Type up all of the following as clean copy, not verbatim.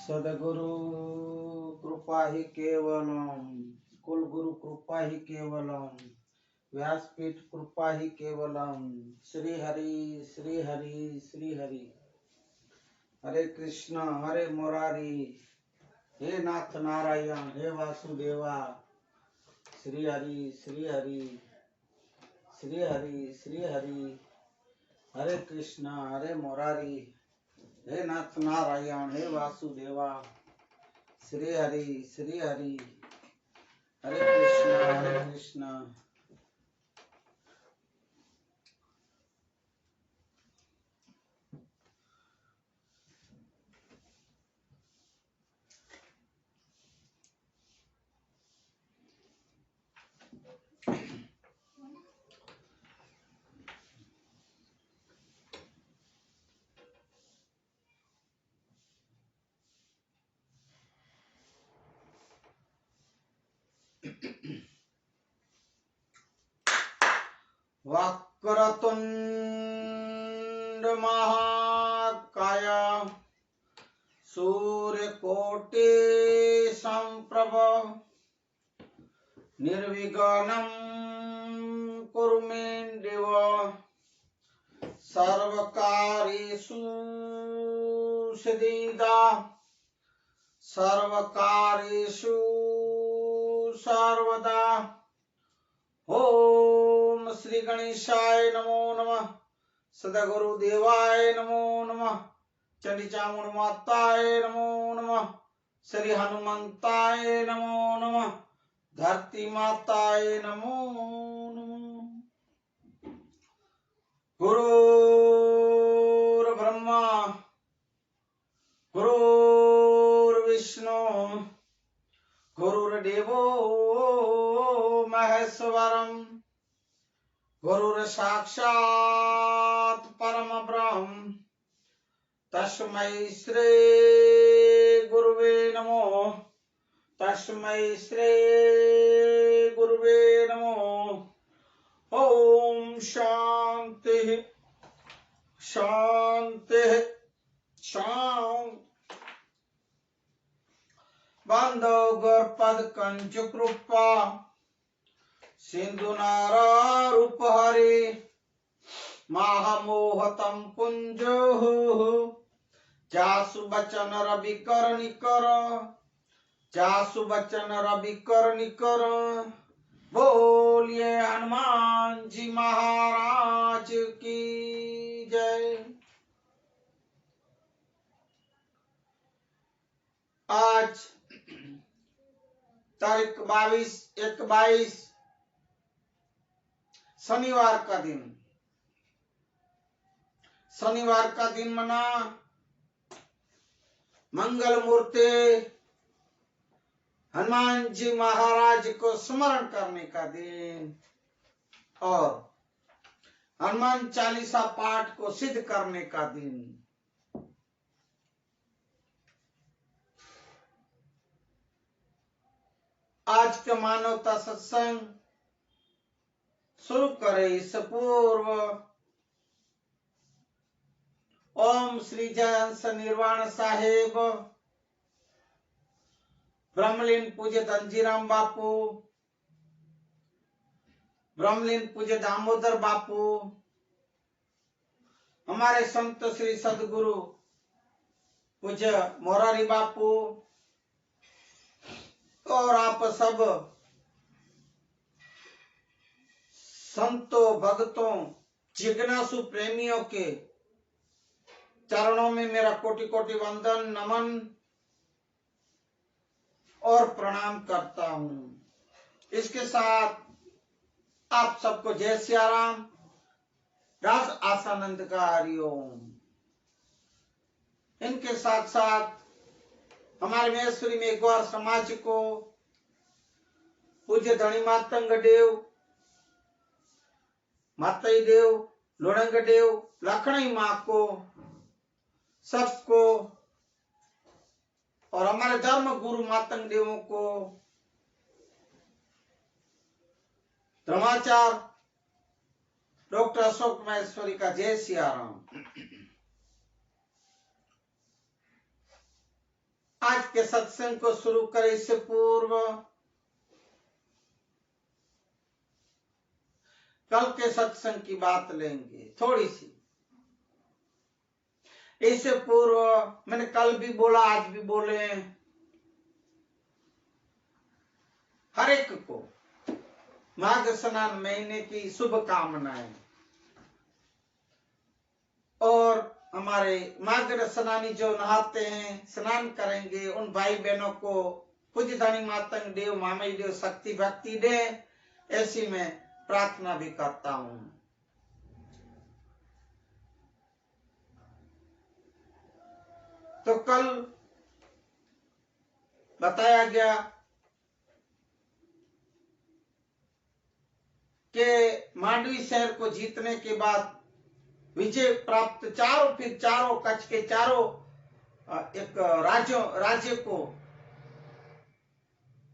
सदगुरु कृपा ही केवलम, कुल गुरु कृपा ही केवलम, व्यासपीठ कृपा ही केवलम। श्री हरि श्री हरि श्री हरि। हरे कृष्ण हरे मुरारी, हे नाथ नारायण हे वासुदेवा। श्री हरि श्री हरि श्री हरि श्री हरि। हरे कृष्ण हरे मुरारी, हे नाथ नारायण हे वासुदेवा। श्री हरि श्री हरि। हरे कृष्ण हरे कृष्ण। वक्रतुंड महाकाय, सूर्यकोटि संप्रभ, निर्विघ्नं कुरु मे देव। सर्वकार्येषु सिद्धिदा, सर्वकार्येषु सर्वदा। ओम श्री गणेशाय नमो नमः, सद्गुरुदेवाय नमो नमः, चंडी चामुंड माताय नमो नमः, श्री हनुमंताय नमो नमः, धरती माताय नमो नमः। गुरुर्ब्रह्मा गुरुर्विष्णु गुरुर्देवो महेश्वरम, गुरुर्साक्षात् परम ब्रह्म, तस्मै श्री गुरुवे नमो, तस्मै श्री गुरुवे नमो। ओम शांति शांति शांति। बांधव गौरपद कंच कृपा, सिंधु नारा रूप हरि, महामोहतम कुंजो जासु बचन रवि कर निकर, जासु बचन रवि कर निकर। बोलिए हनुमान जी महाराज की जय। आज तारीख 22/1/22 शनिवार का दिन। शनिवार का दिन मना मंगल मूर्ति हनुमान जी महाराज को स्मरण करने का दिन और हनुमान चालीसा पाठ को सिद्ध करने का दिन। आज के मानवता सत्संग शुरू करे इस पूर्व ओम श्री जयंस निर्वाण साहेब, ब्रह्मलीन पूज्य धनजीराम बापू, ब्रह्मलीन पूज्य दामोदर बापू, हमारे संत श्री सदगुरु पूज्य मोरारी बापू और आप सब संतों भक्तों जिज्ञासु प्रेमियों के चरणों में मेरा कोटि कोटि वंदन नमन और प्रणाम करता हूं। इसके साथ आप सबको जय सिया राम, रास आसानंद का हरिओम। इनके साथ साथ हमारे महेश्वरी मेघवार समाज को पूज्य धनी मातंग देव, मातई देव, लोणंग देव, लखनई माँ को सबको और हमारे धर्म गुरु मातंग देवों को धर्माचार्य डॉक्टर अशोक महेश्वरी का जय सिया राम। आज के सत्संग को शुरू करें इससे पूर्व कल के सत्संग की बात लेंगे थोड़ी सी। इससे पूर्व मैंने कल भी बोला, आज भी बोले, हर एक को माघ स्नान महीने की शुभकामनाएं। और हमारे माघ स्नानी जो नहाते हैं, स्नान करेंगे, उन भाई बहनों को पूज्य धनी मातंग देव मामई देव शक्ति भक्ति दे, ऐसी मैं प्रार्थना भी करता हूं। तो कल बताया गया कि मांडवी शहर को जीतने के बाद विजय प्राप्त चारों कच्छ के चारों एक राज्य को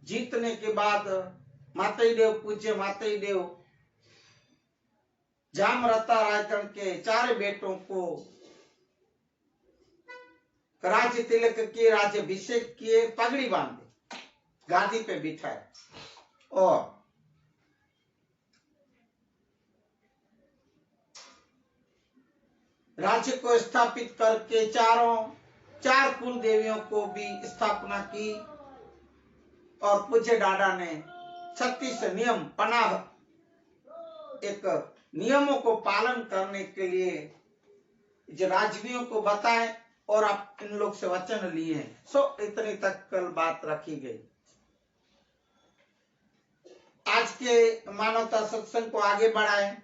जीतने के बाद मातई देव पूज्य मातई देव जामरता रायगढ़ के 4 बेटों को राज्य तिलक किए, राज्याभिषेक किए, पगड़ी बांधे, गादी पे बिठाए और राज्य को स्थापित करके 4 कुल देवियों को भी स्थापना की। और पूज्य डाडा ने 36 नियम पनाह एक नियमों को पालन करने के लिए जो राजवियों को बताए और आप इन लोग से वचन लिए। सो इतनी तक कल बात रखी गई। आज के मानवता सत्संग को आगे बढ़ाएं।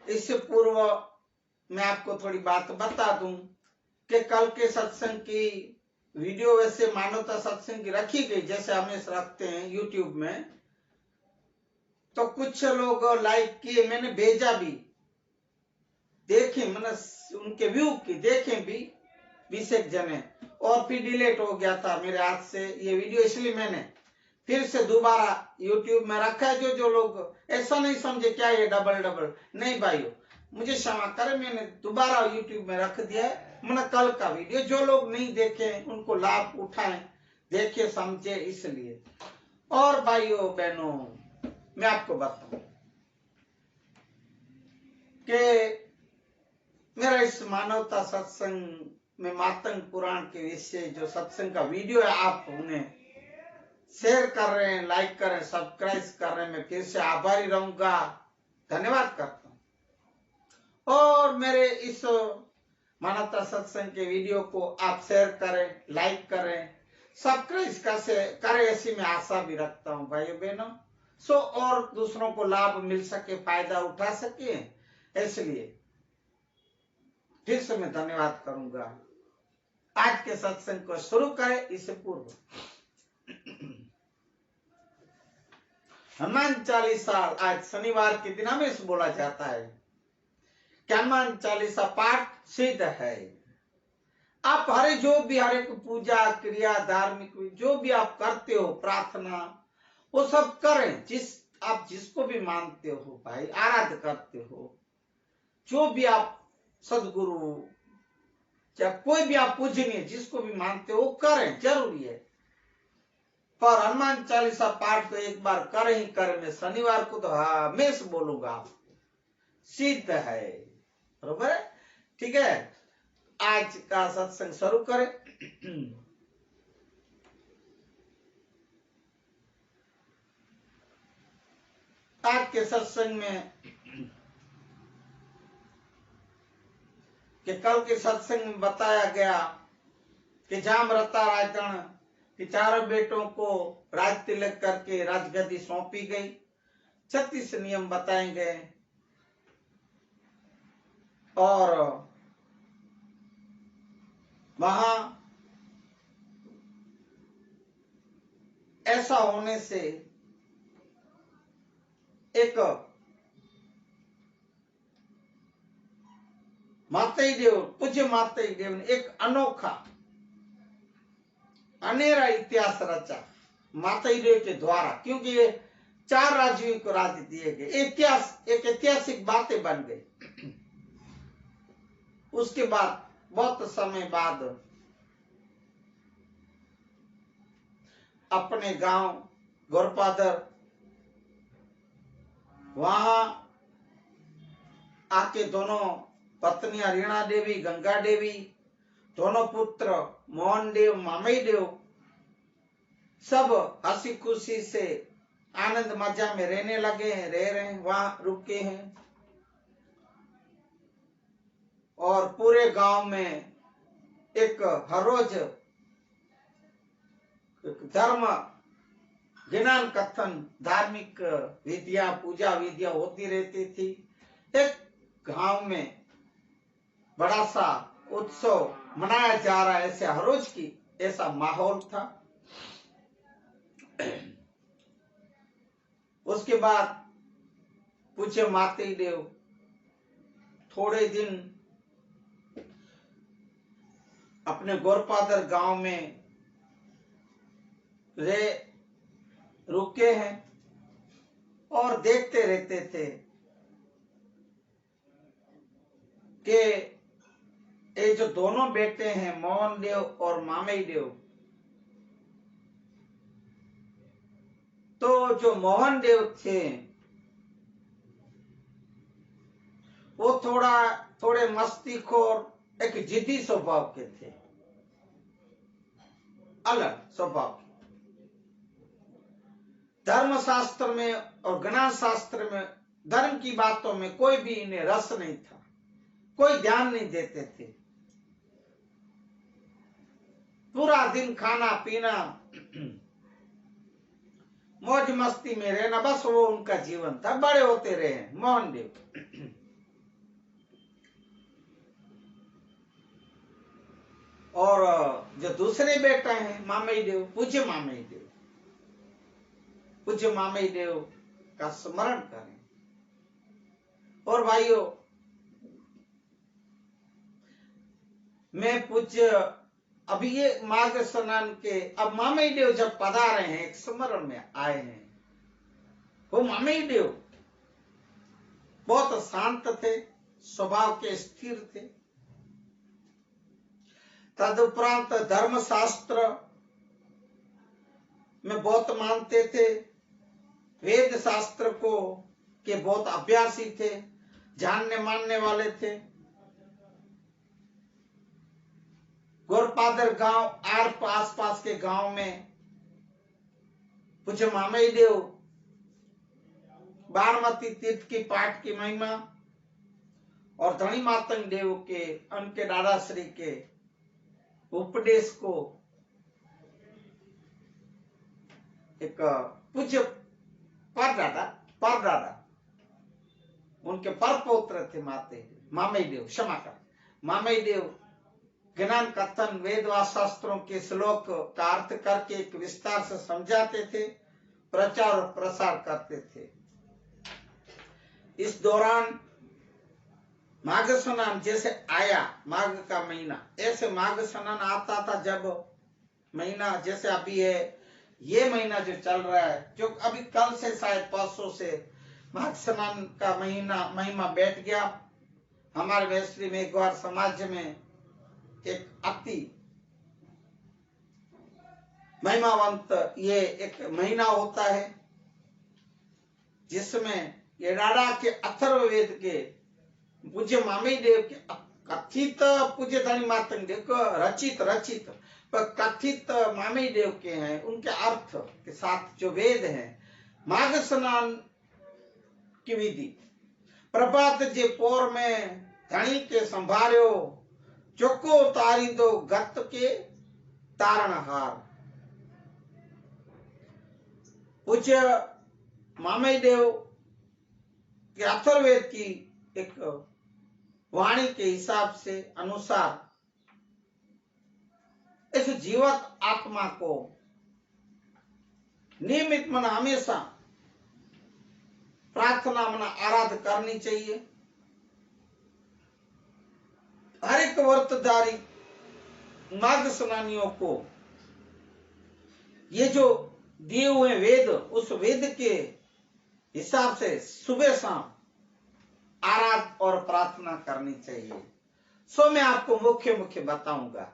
इससे पूर्व मैं आपको थोड़ी बात बता दूं कि कल के सत्संग की वीडियो वैसे मानवता सत्संग की रखी गई, जैसे हमेशा रखते हैं यूट्यूब में। तो कुछ लोग लाइक किए, मैंने भेजा भी, देखे, मैंने उनके व्यू की देखे भी 20 जने, और फिर डिलीट हो गया था मेरे हाथ से ये वीडियो, इसलिए मैंने फिर से दोबारा यूट्यूब में रखा है। जो लोग ऐसा नहीं समझे क्या ये डबल नहीं भाइयों, मुझे क्षमा करें, मैंने दोबारा यूट्यूब में रख दिया है। मैंने कल का वीडियो, जो लोग नहीं देखे उनको लाभ उठाएं, देखे समझे, इसलिए। और भाइयों बहनों, मैं आपको बताऊं कि मेरा इस मानवता सत्संग में मातंग पुराण के विषय जो सत्संग का वीडियो है, आप उन्हें शेयर कर रहे हैं, लाइक कर रहे हैं, सब्सक्राइब कर रहे हैं, मैं फिर से आभारी रहूंगा, धन्यवाद करता हूं। और मेरे इस मानवता सत्संग के वीडियो को आप शेयर करें, लाइक करें, सब्सक्राइब करें, ऐसी मैं आशा भी रखता हूं भाइयों बहनों। सो और दूसरों को लाभ मिल सके, फायदा उठा सके, इसलिए फिर से मैं धन्यवाद करूंगा। आज के सत्संग को शुरू करें। इससे पूर्व हनुमान चालीसा आज शनिवार के दिन हमेशा बोला जाता है कि हनुमान चालीसा पाठ सिद्ध है। आप हर एक पूजा क्रिया धार्मिक जो भी आप करते हो, प्रार्थना, वो सब करें। आप जिसको भी मानते हो भाई, आराध करते हो, जो भी आप सदगुरु या कोई भी आप पूजनीय जिसको भी मानते हो, वो करें, जरूरी है। पर हनुमान चालीसा पाठ तो एक बार कर ही कर, मैं शनिवार को तो हमेशा बोलूंगा, सिद्ध है, बरोबर है, ठीक है। आज का सत्संग शुरू करें। आज के सत्संग में कि कल के सत्संग में बताया गया कि जामरता रायगढ़ के 4 बेटों को राज तिलक करके राजगद्दी सौंपी गई। 36 नियम बताए गए और वहां ऐसा होने से एक मातई देव, पूज्य मातई देव ने एक अनोखा अनेरा इतिहास रचा मातई देव के द्वारा, क्योंकि ये 4 राज्यों को राज्य दिए गए। एक ऐतिहासिक बातें बन गई। उसके बाद बहुत समय बाद अपने गांव गौरपादर, वहां आके दोनों पत्नियां रीणा देवी, गंगा देवी, दोनों पुत्र मोहन देव, मामई देव सब हंसी खुशी से आनंद मजा में रहने लगे हैं, रह रहे हैं, वहां रुके हैं। और पूरे गांव में एक हर रोज धर्म ज्ञान कथन, धार्मिक विधियां, पूजा विधियां होती रहती थी। एक गांव में बड़ा सा उत्सव मनाया जा रहा है, ऐसे हर रोज की ऐसा माहौल था। उसके बाद पूछे माते देव थोड़े दिन अपने गौरपादर गांव में रुके हैं और देखते रहते थे कि ये जो दोनों बेटे हैं मोहन देव और मामई देव, तो जो मोहन देव थे वो थोड़े मस्तीखोर, एक जिद्दी स्वभाव के थे, अलग स्वभाव के। धर्म शास्त्र में और ज्ञान शास्त्र में धर्म की बातों में कोई भी इन्हें रस नहीं था, कोई ध्यान नहीं देते थे। पूरा दिन खाना पीना, मौज मस्ती में रहना, बस वो उनका जीवन था। बड़े होते रहे मोहन देव। और जो दूसरे बेटा हैं मामई देव, पूज्य मामई देव, पूज्य मामई देव का स्मरण करें। और भाइयों, मैं पूज्य अभी ये माघ स्नान के अब मामई देव जब पधारे हैं, एक स्मरण में आए हैं, वो मामई देव बहुत शांत थे, स्वभाव के स्थिर थे। तदुपरांत धर्म शास्त्र में बहुत मानते थे, वेद शास्त्र को के बहुत अभ्यासी थे, जानने मानने वाले थे। गौरपादर गांव आस पास के गांव में पूज्य मामई देव बारमती तीर्थ की पाठ की महिमा और धनी मातंग देव के, उनके दादाश्री के उपदेश को एक पूज्य परदादा उनके परपौत्र थे मामई देव, क्षमा कर, मामई देव ज्ञान कथन, वेद व शास्त्रों के श्लोक का अर्थ करके एक विस्तार से समझाते थे, प्रचार और प्रसार करते थे। इस दौरान माघ स्नान जैसे आया, माघ का महीना, ऐसे माघ स्नान आता था जब महीना जैसे अभी है, ये महीना जो चल रहा है, जो अभी कल से शायद 500 से माघ स्नान का महीना महिमा बैठ गया। हमारे वैश्वी में एक बार समाज में एक अति महिमावंत ये एक महीना होता है जिसमें ये राडा के अथर्ववेद के पूज्य मामई देव के कथित, पूज्य धनी मातंग देव को रचित पर कथित मामई देव के हैं, उनके अर्थ के साथ जो वेद हैं, माघ स्नान की विधि। प्रभात जे पोर में धनी के संभार्यो, चोको तारी दो गत के तारणहार। पूज्य मामई देव के अथर्ववेद की एक वाणी के हिसाब से अनुसार इस जीवत आत्मा को नियमित मन हमेशा प्रार्थना मन आराध करनी चाहिए। हर एक व्रतधारी माघ स्नानियों को ये जो दिए हुए वेद, उस वेद के हिसाब से सुबह शाम आराध और प्रार्थना करनी चाहिए। मैं आपको मुख्य बताऊंगा।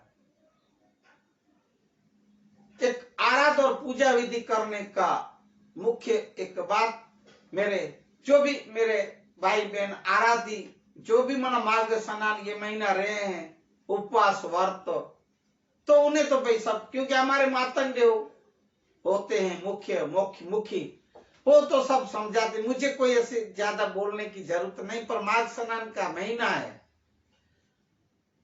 एक आराध और पूजा विधि करने का मुख्य एक बात, मेरे जो भी मेरे भाई बहन आराधी जो भी मना मार्ग स्नान ये महीना रहे हैं, उपवास व्रत, तो उन्हें तो भाई सब, क्योंकि हमारे मातंग होते हैं मुख्य मुखी, वो तो सब समझाते, मुझे कोई ऐसे ज्यादा बोलने की जरूरत नहीं। पर माघ स्नान का महीना है,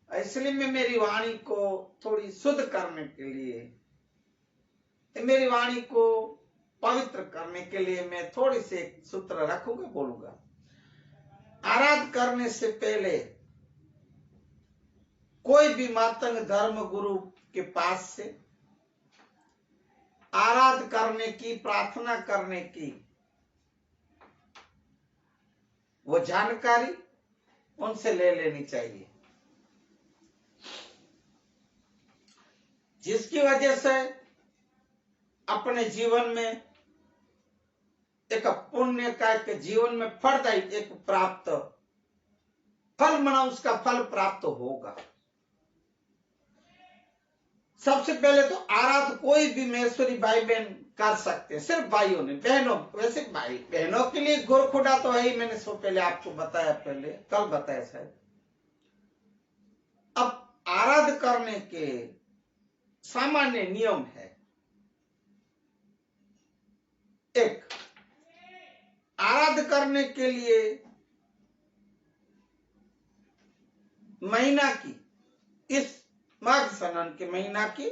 इसलिए मैं मेरी वाणी को थोड़ी शुद्ध करने के लिए, मेरी वाणी को पवित्र करने के लिए मैं थोड़ी से सूत्र रखूंगा, बोलूंगा। आराध करने से पहले कोई भी मातंग धर्म गुरु के पास से आराध करने की, प्रार्थना करने की वो जानकारी उनसे ले लेनी चाहिए, जिसकी वजह से अपने जीवन में एक पुण्य का, एक जीवन में फलदायी एक प्राप्त फल मना, उसका फल प्राप्त होगा। सबसे पहले तो आराध कोई भी महेश्वरी भाई बहन कर सकते हैं, सिर्फ भाइयों ने, बहनों वैसे भाई बहनों के लिए गोरखुड़ा तो है ही, मैंने सो पहले आपको बताया, पहले कल बताया शायद। अब आराध करने के सामान्य नियम है। एक, आराध करने के लिए महीना की, इस माघ स्नान के महीना की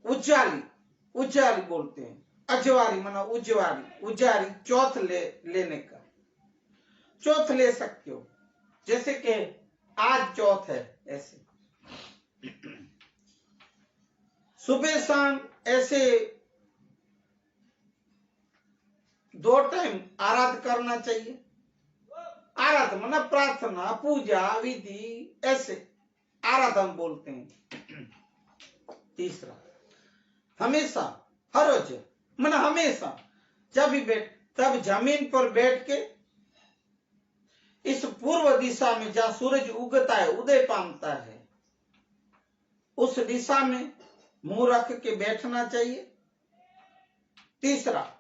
उज्जाली बोलते हैं, अजवारी मना उज्जारी चौथ लेने का, चौथ ले सकते हो, जैसे कि आज चौथ है, ऐसे सुबह शाम ऐसे 2 टाइम आराध करना चाहिए। आराध मना प्रार्थना, पूजा विधि, ऐसे आराधन बोलते हैं। तीसरा, हमेशा, हर रोज मना हमेशा तब जमीन पर बैठ के इस पूर्व दिशा में जहां सूरज उगता है, उदय पामता है, उस दिशा में मुंह रख के बैठना चाहिए। तीसरा,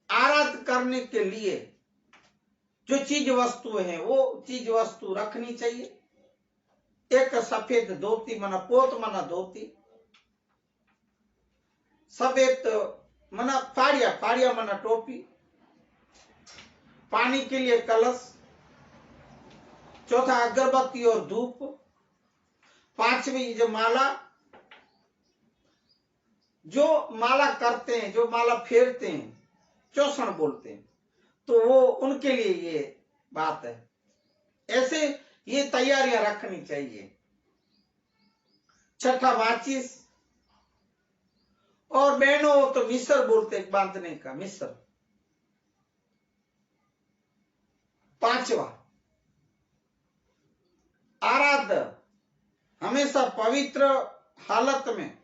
आराध करने के लिए जो चीज वस्तु है वो चीज वस्तु रखनी चाहिए। एक सफेद धोती मना पोत मना धोती, सफेद मना फाड़िया मना टोपी, पानी के लिए कलश, चौथा अगरबत्ती और धूप, पांचवी जो माला करते हैं, जो माला फेरते हैं, चौसण बोलते हैं, तो वो उनके लिए ये बात है। ऐसे ये तैयारियां रखनी चाहिए। छठा, माचिस, और बहनों तो मिस्र बोलते हैं, बांधने का मिस्र। पांचवा, आराध हमेशा पवित्र हालत में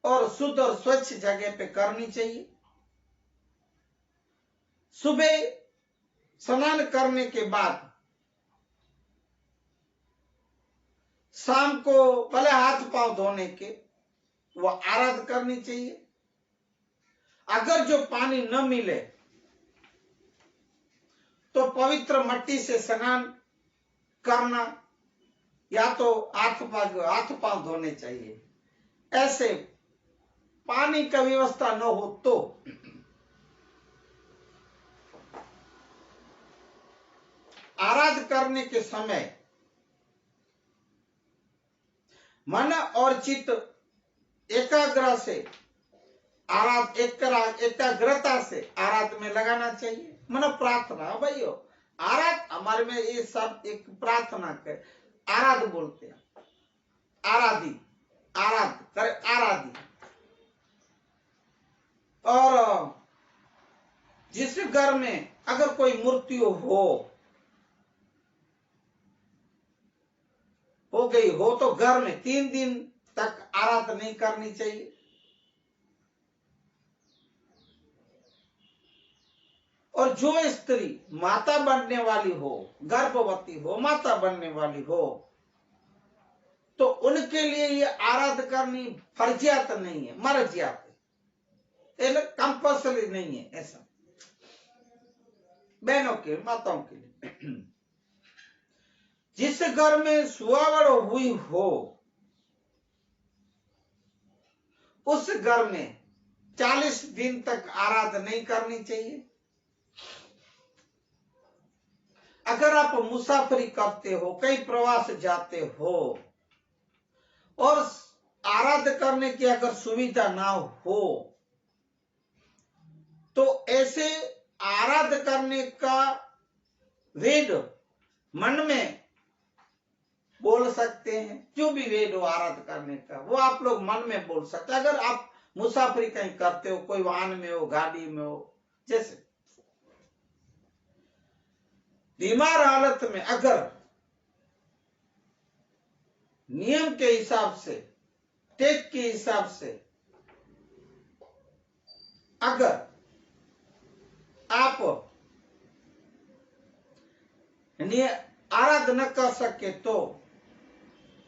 और शुद्ध और स्वच्छ जगह पे करनी चाहिए। सुबह स्नान करने के बाद शाम को भले हाथ पांव धोने के वो आराध करनी चाहिए। अगर जो पानी न मिले तो पवित्र मट्टी से स्नान करना, या तो हाथ पांव धोने चाहिए। ऐसे पानी का व्यवस्था न हो तो आराध करने के समय मन और चित्त एकाग्रता से आराध में लगाना चाहिए। मन प्रार्थना, भाइयों आराध हमारे में ये सब एक प्रार्थना कर, आराध बोलते हैं, आराधी। और जिस घर में अगर कोई मृत्यु हो गई हो तो घर में 3 दिन तक आराध नहीं करनी चाहिए। और जो स्त्री माता बनने वाली हो, गर्भवती हो, माता बनने वाली हो, तो उनके के लिए ये आराध करनी फर्जियात नहीं है, मर्जियात है, कंपल्सरी नहीं है ऐसा बहनों के माताओं के लिए। जिस घर में सुहावड़ हुई हो उस घर में 40 दिन तक आराधना नहीं करनी चाहिए। अगर आप मुसाफरी करते हो, कहीं प्रवास जाते हो और आराधना करने की अगर सुविधा ना हो तो ऐसे आराधना करने का वेद मन में बोल सकते हैं। जो भी वेद हो आराधना करने का वो आप लोग मन में बोल सकते हैं। अगर आप मुसाफरी कहीं करते हो, कोई वाहन में हो, गाड़ी में हो, जैसे बीमार हालत में अगर नियम के हिसाब से, टेक के हिसाब से अगर आप आराधना कर सके तो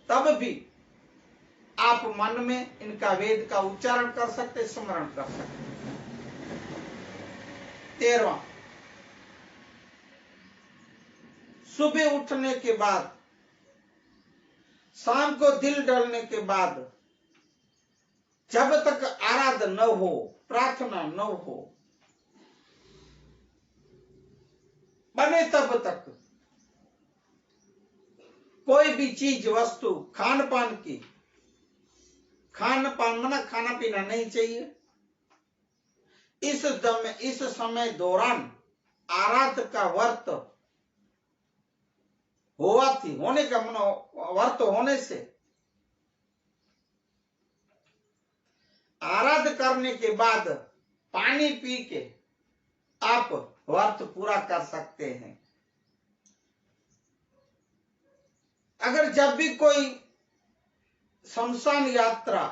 तब भी आप मन में इनका वेद का उच्चारण कर सकते, स्मरण कर सकते। 13वां, सुबह उठने के बाद, शाम को दिल डलने के बाद, जब तक आराधना न हो, प्रार्थना न हो बने तब तक कोई भी चीज, वस्तु, खान पान की, खान पान मना खाना पीना नहीं चाहिए। इस समय दौरान आराध का व्रत हुआ थी, होने का मनो व्रत होने से आराध करने के बाद पानी पी के आप व्रत पूरा कर सकते हैं। अगर जब भी कोई शमशान यात्रा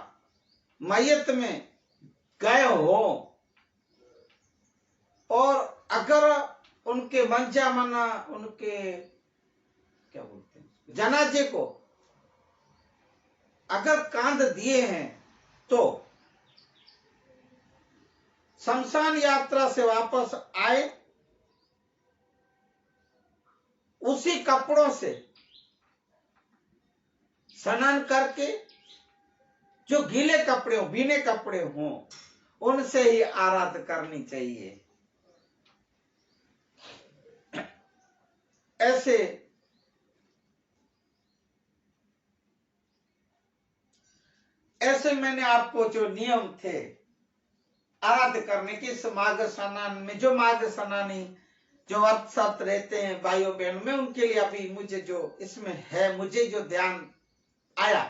मैयत में गए हो और अगर उनके मंजा मना, उनके क्या बोलते हैं, जनाजे को अगर कांध दिए हैं तो शमशान यात्रा से वापस आए, उसी कपड़ों से स्नान करके, जो गीले कपड़े हो, भीने कपड़े हों, उनसे ही आराधना करनी चाहिए। ऐसे मैंने आपको जो नियम थे आराधना करने के, इस माघ स्नान में जो माघ स्नानी जो व्रत सत रहते हैं भाइयों बहनों में, उनके लिए अभी मुझे जो इसमें है, मुझे जो ध्यान आया,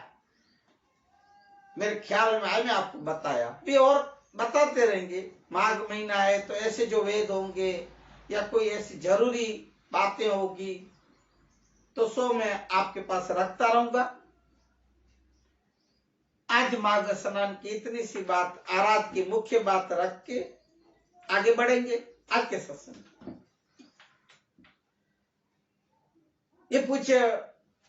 मेरे ख्याल में आया, मैं आपको बताया भी और बताते रहेंगे। माघ महीना है तो ऐसे जो वेद होंगे या कोई ऐसी जरूरी बातें होगी तो सो मैं आपके पास रखता रहूंगा। आज माघ स्नान की इतनी सी बात, आराध की मुख्य बात रख के आगे बढ़ेंगे आज के सत्संग। ये पूछे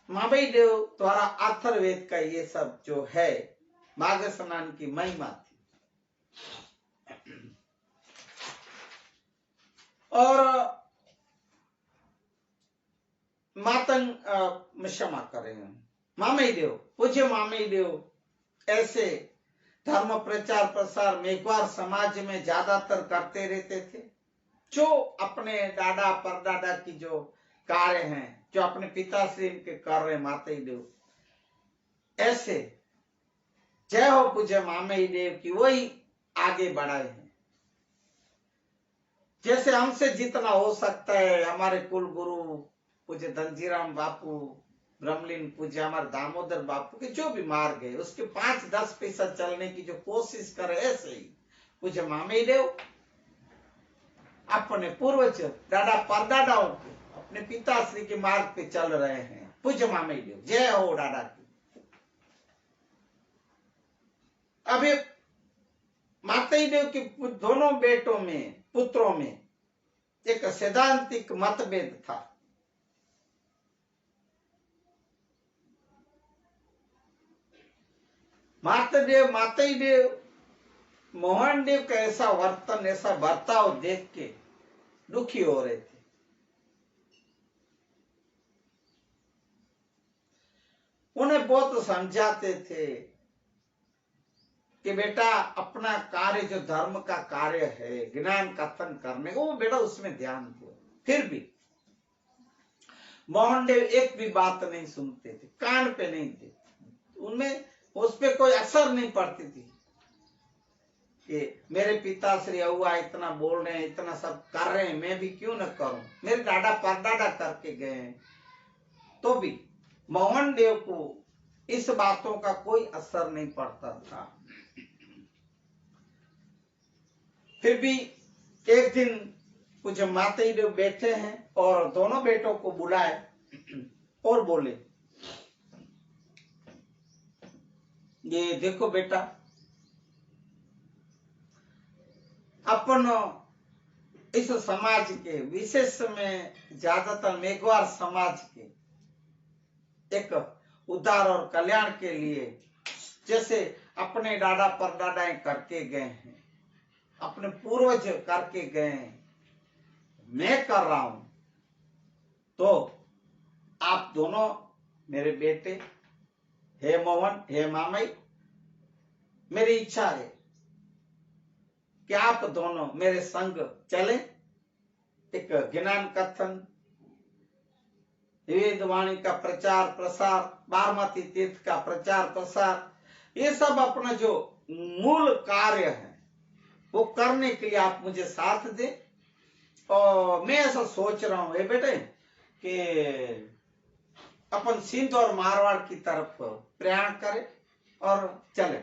मामई देव द्वारा अथर्ववेद का ये सब जो है माघ स्नान की महिमा थी। और मातंग क्षमा करें, मामई देव, पूज्य मामई देव ऐसे धर्म प्रचार प्रसार मेघवार समाज में ज्यादातर करते रहते थे। जो अपने दादा परदादा की जो कार्य हैं, जो अपने पिताश्री के कर रहे माता देव, ऐसे जय हो पूज्य मामई देव की वही आगे बढ़ाए हैं। जैसे हमसे जितना हो सकता है, हमारे कुल गुरु पूज्य धनजीराम बापू, ब्रह्मलीन पूज्य हमारे दामोदर बापू के जो भी मार गए, उसके 5-10 पैसा चलने की जो कोशिश करे, ऐसे ही पूज्य मामई देव अपने पूर्वज दादा परदादाओं के, अपने पिताश्री के मार्ग पे चल रहे हैं। पूज्य मामई देव, जय हो दादा की। अभी माताई देव के दोनों बेटों में, पुत्रों में एक सैद्धांतिक मतभेद था। मातादेव माताई देव मोहन देव का ऐसा वर्तन, ऐसा बर्ताव देख के दुखी हो रहे थे। उन्हें बहुत समझाते थे कि बेटा अपना कार्य जो धर्म का कार्य है, ज्ञान कथन करने को, वो बेटा उसमें ध्यान दो। फिर भी मोहन देव एक भी बात नहीं सुनते थे, कान पे नहीं थे, उनमें उस पे कोई असर नहीं पड़ती थी कि मेरे पिताश्री अहुआ इतना बोल रहे हैं, इतना सब कर रहे हैं, मैं भी क्यों न करूं। मेरे दादा परदादा करके गए हैं, तो भी मोहन देव को इस बातों का कोई असर नहीं पड़ता था। फिर भी एक दिन कुछ माताई देव बैठे हैं और दोनों बेटों को बुलाए और बोले, ये देखो बेटा, अपन इस समाज के, विशेष में ज्यादातर मेघवार समाज के, एक उद्धार और कल्याण के लिए जैसे अपने दादा परदादाएं करके गए हैं, अपने पूर्वज करके गए हैं, मैं कर रहा हूं। तो आप दोनों मेरे बेटे, हे मोहन, हे मामई, मेरी इच्छा है कि आप दोनों मेरे संग चलें, एक ज्ञान कथन, वेद वाणी का प्रचार प्रसार, बारमती तीर्थ का प्रचार प्रसार, ये सब अपना जो मूल कार्य है वो करने के लिए आप मुझे साथ दें। और मैं ऐसा सोच रहा हूं बेटे कि अपन सिंध और मारवाड़ की तरफ प्रयाण करें और चले।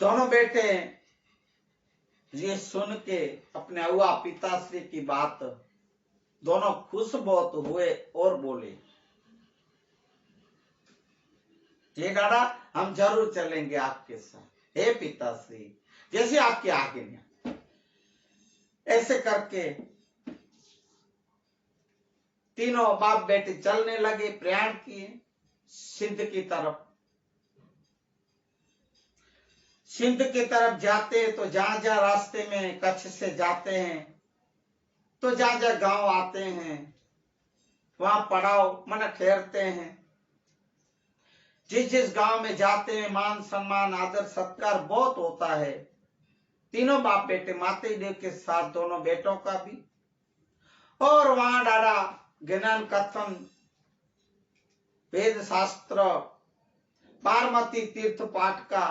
दोनों बेटे ये सुन के अपने अहुआ पिताश्री की बात दोनों खुश बहुत हुए और बोले, ये दादा हम जरूर चलेंगे आपके साथ, हे पिताश्री जैसे आपकी आज्ञा। ऐसे करके तीनों बाप बेटे चलने लगे, प्रयाण किए सिंध की तरफ। सिंध की तरफ जाते तो जहां जहां रास्ते में कच्छ से जाते हैं, तो जहां जहां गांव आते हैं वहां पड़ाव मन ठहरते हैं। जिस जिस गांव में जाते हैं मान सम्मान आदर सत्कार बहुत होता है। तीनों बाप बेटे माताई देव के साथ दोनों बेटों का भी, और वहां दादा ज्ञान कथन, वेद शास्त्र, बारमती तीर्थ पाठ का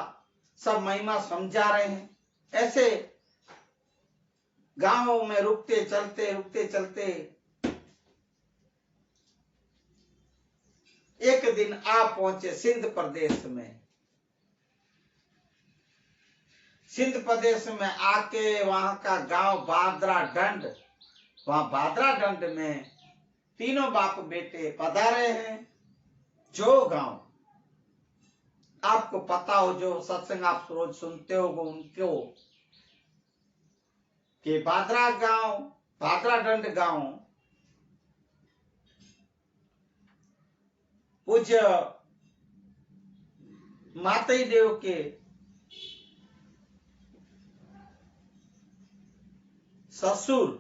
सब महिमा समझा रहे हैं। ऐसे गांवों में रुकते चलते एक दिन आ पहुंचे सिंध प्रदेश में। सिंध प्रदेश में आके वहां का गांव बादरा डंड, वहां बादरा डंड में तीनों बाप बेटे पधारे हैं। जो गांव आपको पता हो, जो सत्संग आप रोज सुनते हो उनको, कि बादरा गांव, बादरा डंड गांव पूज्य माताई देव के ससुर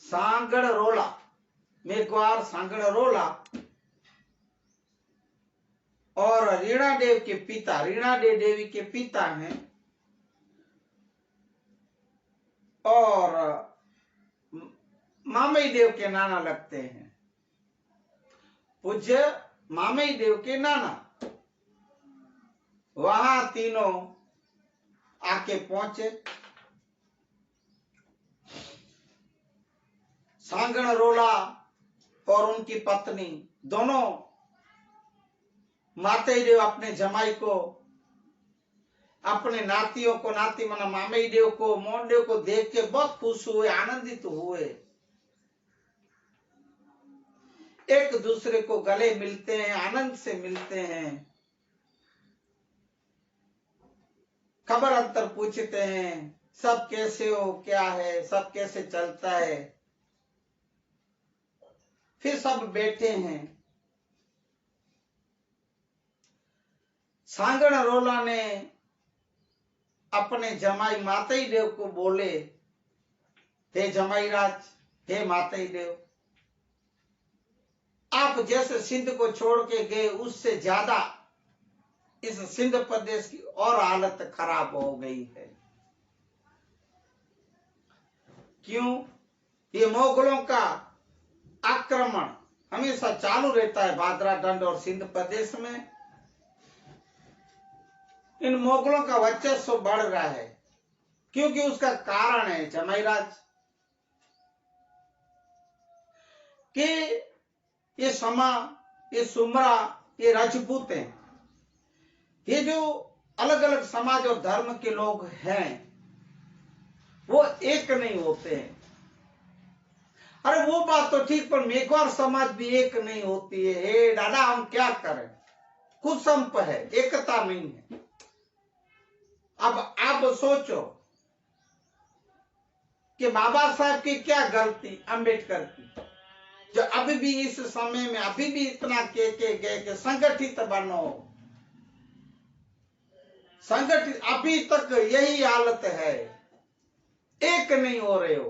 सांगड़ रोला, मेघवार सांगड़ रोला, और रीणा देव के पिता, रीणा देवी के पिता हैं, और मामई देव के नाना लगते हैं, पूज्य मामई देव के नाना। वहां तीनों आके पहुंचे। सांगण रोला और उनकी पत्नी दोनों माताई देव अपने जमाई को, अपने नातियों को, नाती मना मामई देव को, मोहन देव को देख के बहुत खुश हुए, आनंदित हुए। एक दूसरे को गले मिलते हैं, आनंद से मिलते हैं, खबर अंतर पूछते हैं, सब कैसे हो, क्या है, सब कैसे चलता है। फिर सब बैठे हैं, सांगड़ रोला ने अपने जमाई मातई देव को बोले, हे जमाई राज, हे मातई देव, आप जैसे सिंध को छोड़ के गए उससे ज्यादा इस सिंध प्रदेश की और हालत खराब हो गई है। क्यों? ये मुगलों का आक्रमण हमेशा चालू रहता है भादरा दंड और सिंध प्रदेश में। इन मुगलों का वर्चस्व बढ़ रहा है, क्योंकि उसका कारण है जमाईराज कि ये समा, ये सुमरा, ये राजपूत हैं, ये जो अलग अलग समाज और धर्म के लोग हैं वो एक नहीं होते हैं। अरे वो बात तो ठीक, पर मेघवार समाज भी एक नहीं होती है। हे दादा, हम क्या करें? कुसंप है, एकता नहीं है। अब आप सोचो कि बाबा साहब की क्या गलती अम्बेडकर की, जो अभी भी इस समय में अभी भी इतना के गए कि संगठित बनो, संगठित, अभी तक यही हालत है, एक नहीं हो रहे हो।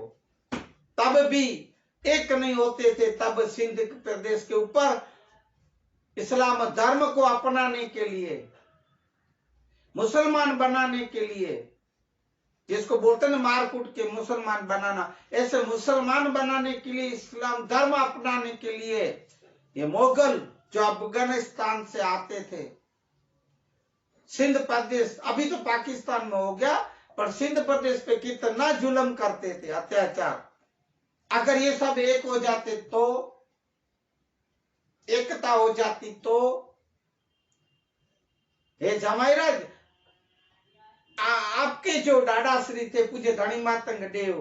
तब भी एक नहीं होते थे, तब सिंध प्रदेश के ऊपर इस्लाम धर्म को अपनाने के लिए, मुसलमान बनाने के लिए, जिसको बोलते हैं मारकूट के मुसलमान बनाना, ऐसे मुसलमान बनाने के लिए, इस्लाम धर्म अपनाने के लिए ये मुगल जो अफगानिस्तान से आते थे, सिंध प्रदेश, अभी तो पाकिस्तान में हो गया, पर सिंध प्रदेश पे कितना जुल्म करते थे, अत्याचार। अगर ये सब एक हो जाते तो, एकता हो जाती तो, हे जमाईराज, आपके जो दादाश्री थे पूज्य धनी मातंग देव,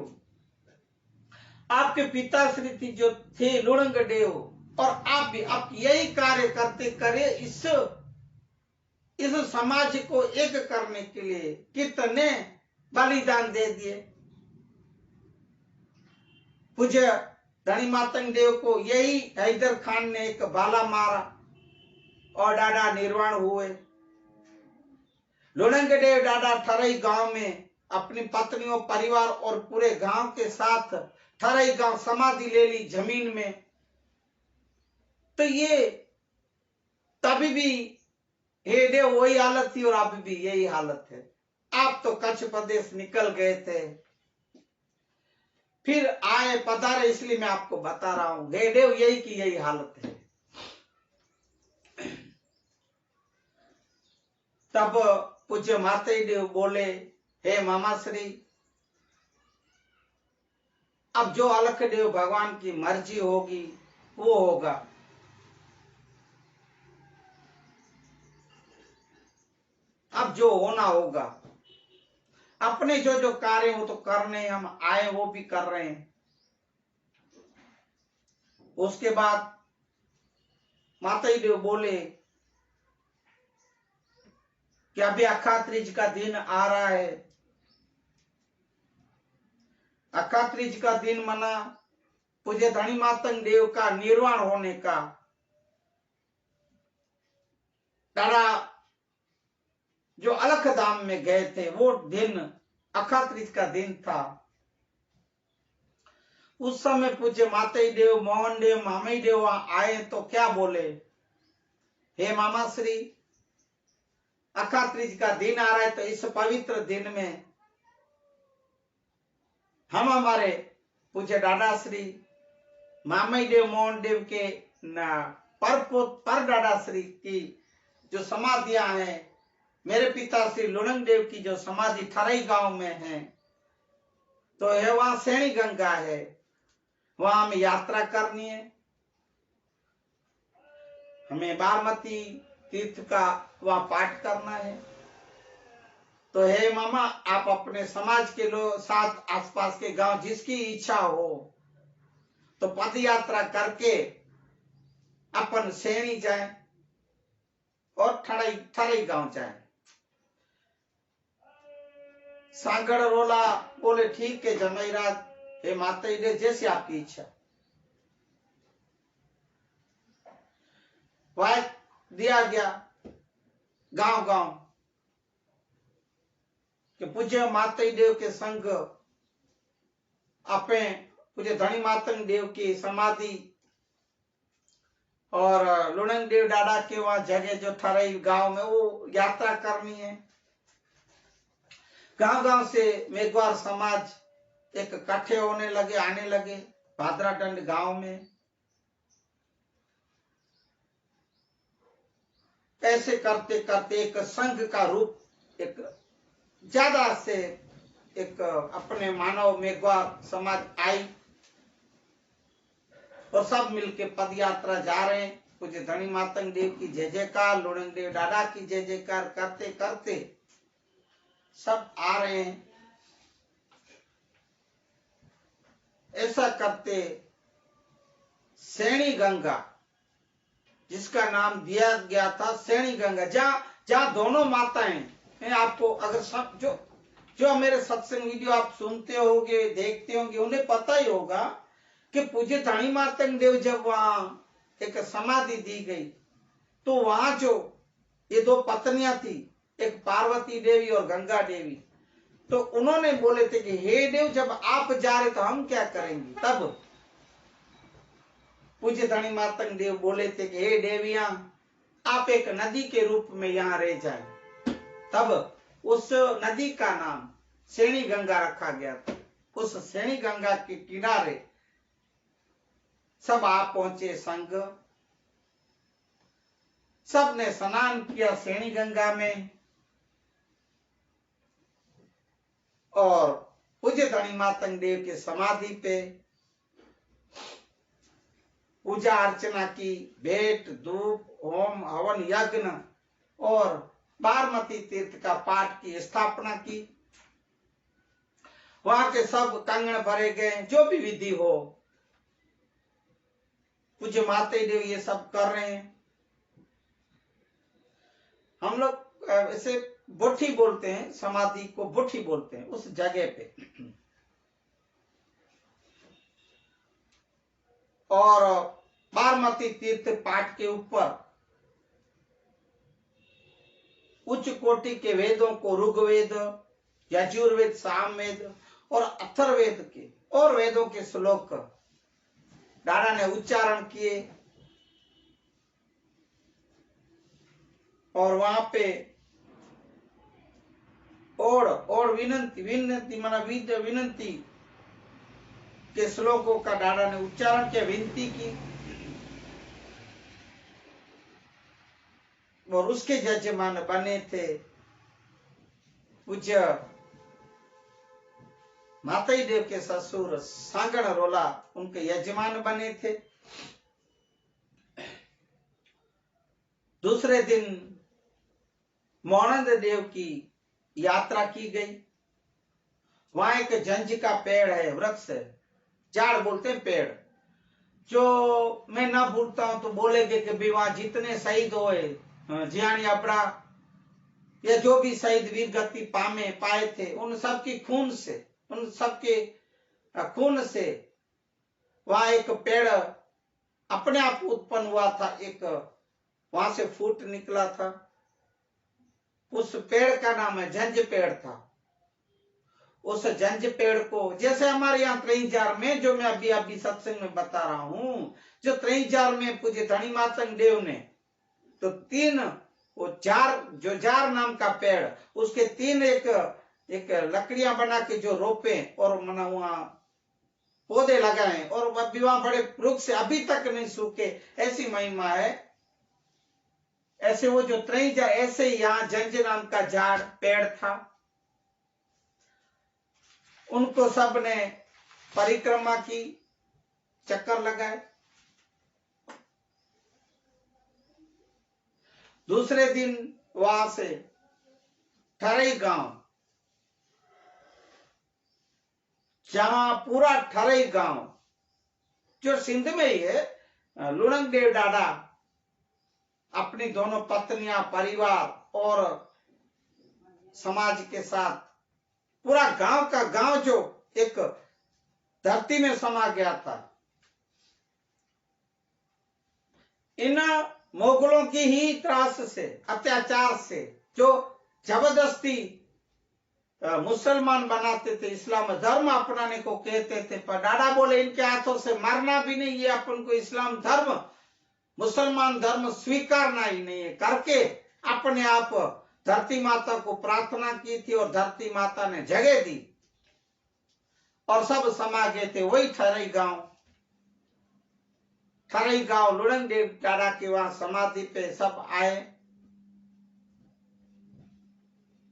आपके पिताश्री थी जो थे लुणंग देव, और आप भी आप यही कार्य करते करे इस समाज को एक करने के लिए कितने बलिदान दे दिए। पूज्य धनी मातंग देव को यही हैदर खान ने एक भाला मारा और दादा निर्वाण हुए। लुणंग देव दादा ठरई गांव में अपनी पत्नियों, परिवार और पूरे गांव के साथ ठरई गांव समाधि ले ली जमीन में। तो ये तभी भी हे देव वही हालत थी और अभी भी यही हालत है। आप तो कच्छ प्रदेश निकल गए थे, फिर आए पधारे, इसलिए मैं आपको बता रहा हूं, हे देव यही की यही हालत है। तब पूज्य मातई देव बोले, हे मामाश्री, अब जो अलख देव भगवान की मर्जी होगी वो होगा। अब जो होना होगा, अपने जो जो कार्य हो तो करने हम आए, वो भी कर रहे हैं। उसके बाद मातई देव बोले कि अभी अखा त्रीज का दिन आ रहा है। अखा त्रीज का दिन मना पूज्य धनी मातंग देव का निर्वाण होने का। दादा जो अलख धाम में गए थे वो दिन अखा त्रीज का दिन था। उस समय पूज्य मातई देव, मोहन देव, मामई देव आए तो क्या बोले, हे मामाश्री, अखा त्रीज का दिन आ रहा है, तो इस पवित्र दिन में हम हमारे पूज्य दादाश्री मामई देव, मोहन देव के पर दादाश्री की जो समाधियां हैं, मेरे पिता श्री लुणंग देव की जो समाधि ठरई गांव में है, तो है वहां सैणी गंगा है, वहां हमें यात्रा करनी है। हमें बारमती तीर्थ का वहां पाठ करना है। तो हे मामा, आप अपने समाज के लोग साथ आसपास के गांव जिसकी इच्छा हो तो पद यात्रा करके अपन सैणी जाए और ठरई गांव जाए। सांगड़ रोला बोले, ठीक है जमाईराज, हे मातई देव, जैसी आपकी इच्छा। वह दिया गया, गांव गांव कि पूज्य मातई देव के संग आपे पूज्य धनी मातंग देव की समाधि और लुणंग देव डाडा के वहां जगह जो ठरई गांव में वो यात्रा करनी है। गांव गांव से मेघवार समाज एक इकट्ठे होने लगे, आने लगे भाद्राडंड गांव में। ऐसे करते करते एक संघ का रूप, एक ज्यादा से एक अपने मानव मेघवार समाज आई और सब मिलके पद यात्रा जा रहे हैं। पूज्य धनी मातंग देव की जय जयकार, लुणंग देव डाडा की जय जयकार करते करते सब आ रहे हैं। ऐसा करते सैणी गंगा, जिसका नाम दिया गया था सैणी गंगा, जहां दोनों माताएं, मैं आपको अगर सब जो मेरे सत्संग वीडियो आप सुनते होंगे, देखते होंगे, उन्हें पता ही होगा कि पूज्य धनी मातंग देव जब वहां एक समाधि दी गई तो वहां जो ये दो पत्नियां थी, एक पार्वती देवी और गंगा देवी, तो उन्होंने बोले थे कि हे देव जब आप जा रहे तो हम क्या करेंगे। तब पूज्य धनी मातंग देव बोले थे कि हे देवियां आप एक नदी के रूप में यहाँ रह जाए। तब उस नदी का नाम सैणी गंगा रखा गया था। उस सैणी गंगा के किनारे सब आ पहुंचे संघ, सब ने स्नान किया सैणी गंगा में और पूज्य धनी मातंग देव के समाधि पे पूजा अर्चना की, भेंट धूप होम हवन यज्ञ और बारमती तीर्थ का पाठ की स्थापना की। वहां के सब कंगन भरे गए, जो भी विधि हो पूज्य माते देव ये सब कर रहे हैं। हम लोग इसे बुट्ठी बोलते हैं, समाधि को बुट्ठी बोलते हैं उस जगह पे। और बारमती तीर्थ पाठ के ऊपर उच्च कोटि के वेदों को, ऋग्वेद, यजुर्वेद, सामवेद और अथर्ववेद के और वेदों के श्लोक डाडा ने उच्चारण किए और वहां पे और विनंती माना विनंती के श्लोकों का डाडा ने उच्चारण किया, विनती की और उसके जजमान बने थे पूज्य माताई देव के ससुर सांगण रोला, उनके यजमान बने थे। दूसरे दिन मोहनंद देव की यात्रा की गई। वहां एक जंज का पेड़ है, वृक्ष है, झाड़ बोलते हैं पेड़, जो मैं ना भूलता हूं तो बोलेगे कि भी वहां जितने शहीद हुए, जियानी अपड़ा या जो भी शहीद वीर गति पाए थे, उन सबकी खून से, उन सबके खून से वहां एक पेड़ अपने आप उत्पन्न हुआ था, एक वहां से फूट निकला था। उस पेड़ का नाम है जंज पेड़ था। उस जंज पेड़ को, जैसे हमारे यहाँ त्रिजार में, जो मैं अभी सत्संग में बता रहा हूं, जो त्रिजार में पूज्य धनी मातंग देव ने तो तीन वो जार नाम का पेड़, उसके तीन एक लकड़ियां बना के जो रोपे और मना वहां पौधे लगाए और वहां बड़े वृक्ष से अभी तक नहीं सूखे, ऐसी महिमा है। ऐसे वो जो त्रिजार, ऐसे यहाँ जंज नाम का झाड़ पेड़ था, उनको सबने परिक्रमा की, चक्कर लगाए। दूसरे दिन वहां से ठरई गांव, जहां पूरा ठरई गांव जो सिंध में ही है, लुणंग देव डाडा अपनी दोनों पत्नियां, परिवार और समाज के साथ पूरा गांव का गांव जो एक धरती में समा गया था। इन मुगलों की ही त्रास से, अत्याचार से, जो जबरदस्ती मुसलमान बनाते थे, इस्लाम धर्म अपनाने को कहते थे, पर डाडा बोले इनके हाथों से मरना भी नहीं, ये अपन को इस्लाम धर्म, मुसलमान धर्म स्वीकारना ही नहीं है करके अपने आप धरती माता को प्रार्थना की थी और धरती माता ने जगह दी और सब समा गए थे। वही ठरई गांव लुड़न देव डाडा की वहां समाधि पे सब आए।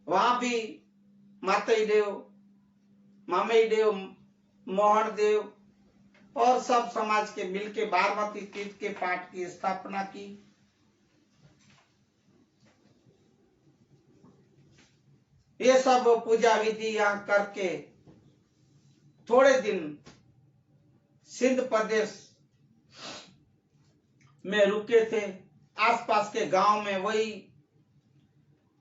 वहां भी मातई देव, मामई देव, मोहन देव और सब समाज के मिलके बारमती तीर्थ के पाठ की स्थापना की। ये सब पूजा विधि यहाँ करके थोड़े दिन सिंध प्रदेश में रुके थे। आसपास के गांव में वही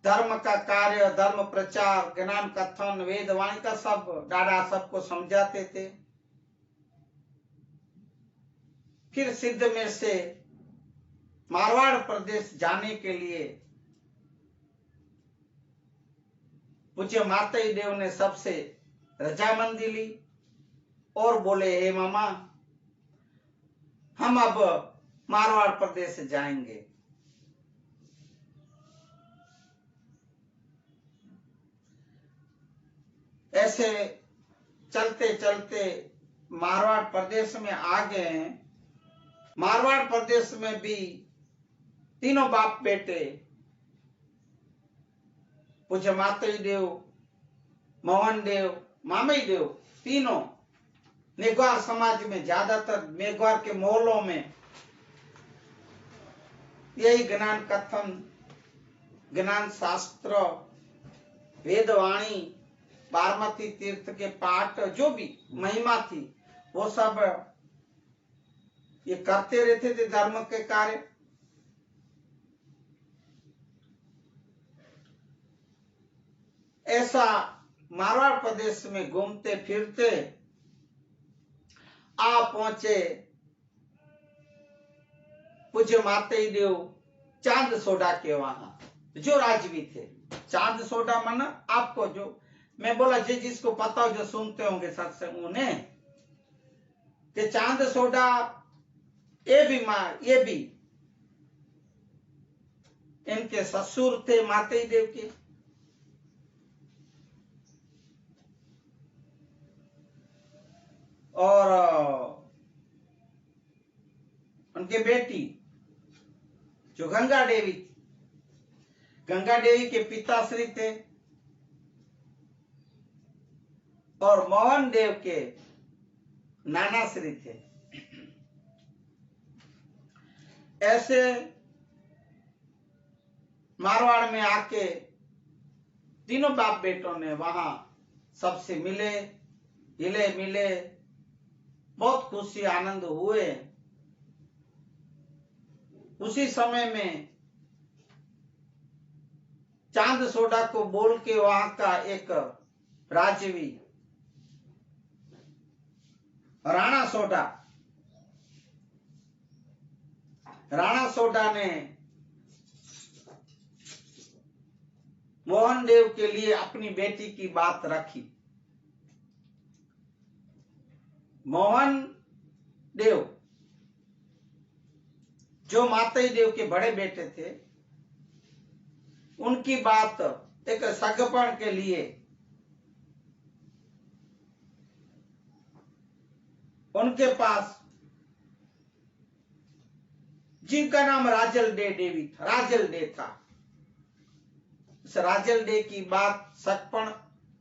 धर्म का कार्य, धर्म प्रचार, ज्ञान कथन, वेद वाणी का सब डाडा सबको समझाते थे। फिर सिंध में से मारवाड़ प्रदेश जाने के लिए पूज्य मातई देव ने सबसे रजामंदी ली और बोले, हे मामा, हम अब मारवाड़ प्रदेश जाएंगे। ऐसे चलते चलते मारवाड़ प्रदेश में आ गए हैं। मारवाड़ प्रदेश में भी तीनों बाप बेटे पूज्य मातई देव, मोहन देव, मामई देव, तीनों मेघवार समाज में, ज्यादातर मेघवार के मोहल्लों में यही ज्ञान कथन, ज्ञान शास्त्र, वेदवाणी, बारमती तीर्थ के पाठ, जो भी महिमा थी वो सब ये करते रहते थे धर्म के कार्य। ऐसा मारवाड़ प्रदेश में घूमते फिरते आ पहुंचे पूज्य मातई देव चांद सोडा के वहां, जो राजवी थे। चांद सोडा मन आपको, जो मैं बोला जिसको पता हो, जो सुनते होंगे सत्संग, उन्हें कि चांद सोडा ये भी इनके ससुर थे मातई देव के। और उनके बेटी जो गंगा देवी थी, गंगा देवी के पिताश्री थे और मोहन देव के नानाश्री थे। ऐसे मारवाड़ में आके तीनों बाप बेटों ने वहां सबसे मिले, हिले मिले, बहुत खुशी आनंद हुए। उसी समय में चांद सोडा को बोल के वहां का एक राजवी राणा सोडा ने मोहन देव के लिए अपनी बेटी की बात रखी। मोहन देव जो मातई देव के बड़े बेटे थे, उनकी बात एक सगपण के लिए उनके पास, जिनका नाम राजल डे देवी था, राजल डे था, उस राजल डे की बात सगपण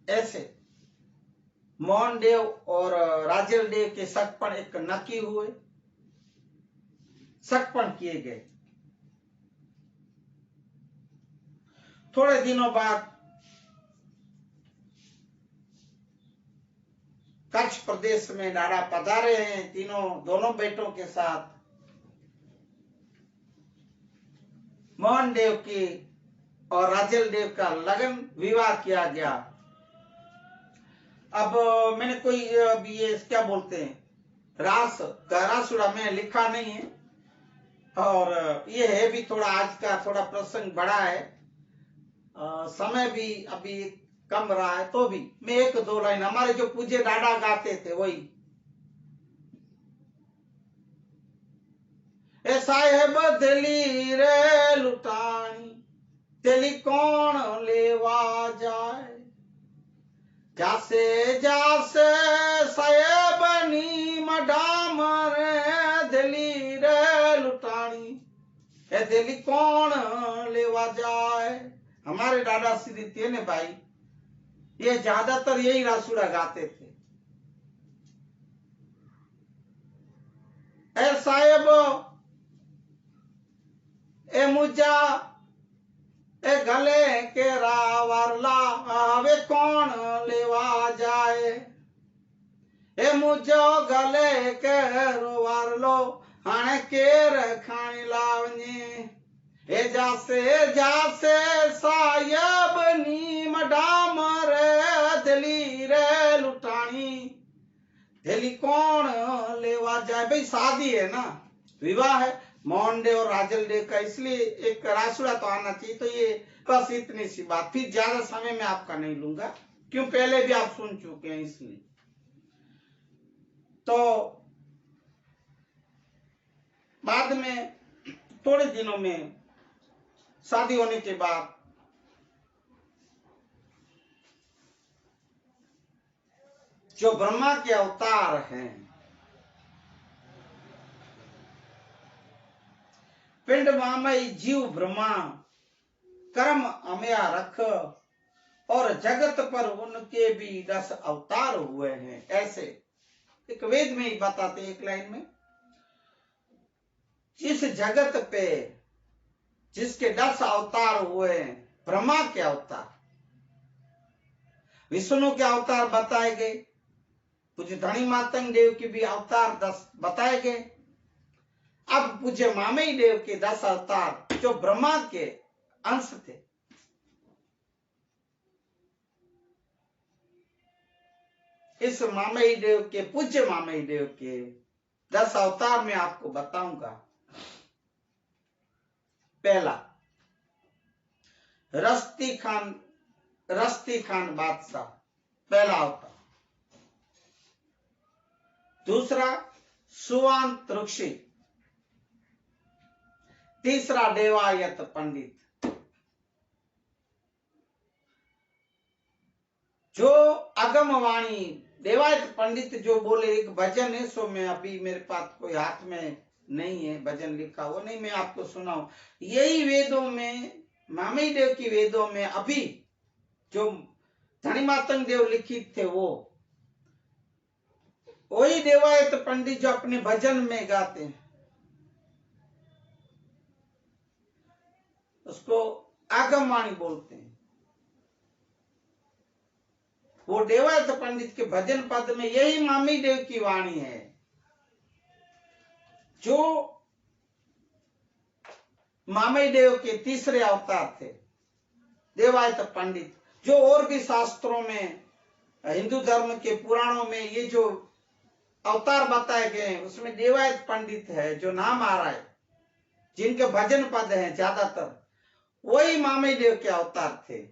ऐसे मोहन देव और राजल देव के सगपण एक नक्की हुए, सगपण किए गए। थोड़े दिनों बाद कच्छ प्रदेश में डाडा पधारे हैं दोनों बेटों के साथ। मोहन देव की और राजल देव का लगन विवाह किया गया। अब मैंने कोई अब ये क्या बोलते हैं, रासुड़ा में लिखा नहीं है, और ये है भी थोड़ा आज का थोड़ा प्रसंग बड़ा है, समय भी अभी कम रहा है, तो भी मैं एक दो लाइन हमारे जो पूज्य डाडा गाते थे वही। ए साहेब दिली रे लुटानी, दिली कौन लेवा जाए, जासे जासे साहेबनी मडाम रे दिली रे लुटानी, ए दिली कौन लेवा जाए। हमारे दादा श्री थे ने भाई, ये ज्यादातर यही रासुड़ा गाते थे। ए साहेब ए मुजा ए गले के रावरला, आवे कौन लेवा जाए, ए मुझो गले के रोवारलो हाणे केर खाने लावने, ए जासे जासे सायब नी मडाम रे दिली रे लुटानी, दिली कौन लेवा जाए। भाई शादी है ना, विवाह है, मोहन डे और राजल डे का, इसलिए एक रासुड़ा तो आना चाहिए। तो ये बस इतनी सी बात, फिर ज्यादा समय में आपका नहीं लूंगा, क्यों पहले भी आप सुन चुके हैं इसलिए। तो बाद में थोड़े दिनों में शादी होने के बाद जो ब्रह्मा के अवतार हैं, पिंड मामई जीव ब्रह्मा कर्म अमया रख, और जगत पर उनके भी 10 अवतार हुए हैं। ऐसे एक वेद में ही बताते, एक लाइन में, जिस जगत पे जिसके 10 अवतार हुए हैं, ब्रह्मा के अवतार, विष्णु के अवतार बताए गए, पूज्य धनी मातंग देव के भी अवतार 10 बताए गए। अब पूज्य मामई देव के 10 अवतार जो ब्रह्मा के अंश थे, इस मामई देव के, पूज्य मामई देव के 10 अवतार में आपको बताऊंगा। पहला रस्ती खान बादशाह, पहला अवतार। दूसरा सुवांत ऋषि, तीसरा देवायत पंडित। जो अगमवाणी देवायत पंडित जो बोले, एक भजन है, सो मैं अभी मेरे पास कोई हाथ में नहीं है भजन लिखा, वो नहीं मैं आपको सुनाऊं। यही वेदों में, मामई देव की वेदों में अभी जो धनी मातंग देव लिखित थे, वो वही देवायत पंडित जो अपने भजन में गाते हैं, उसको आगमवाणी बोलते हैं। वो देवायत पंडित के भजन पद में यही मामी देव की वाणी है, जो मामई देव के तीसरे अवतार थे, देवायत पंडित। जो और भी शास्त्रों में, हिंदू धर्म के पुराणों में ये जो अवतार बताए गए हैं, उसमें देवायत पंडित है जो नाम आ रहा है, जिनके भजन पद हैं ज्यादातर, वही मामई देव के अवतार थे।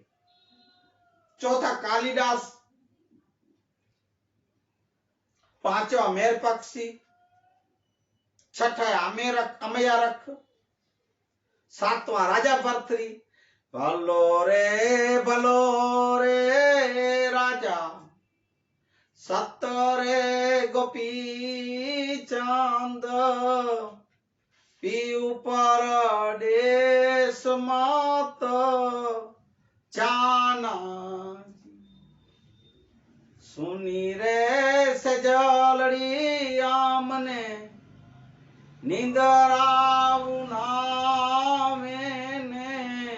चौथा कालिदास, पांचवा मेर पक्षी, छठा अमयारख, सातवां राजा भर्तरी। भलो रे राजा, सत्तरे गोपी चंद, पीऊ पर देश मात जाना, सुनी रे सजलड़ी आमने, निंदराउना मैंने,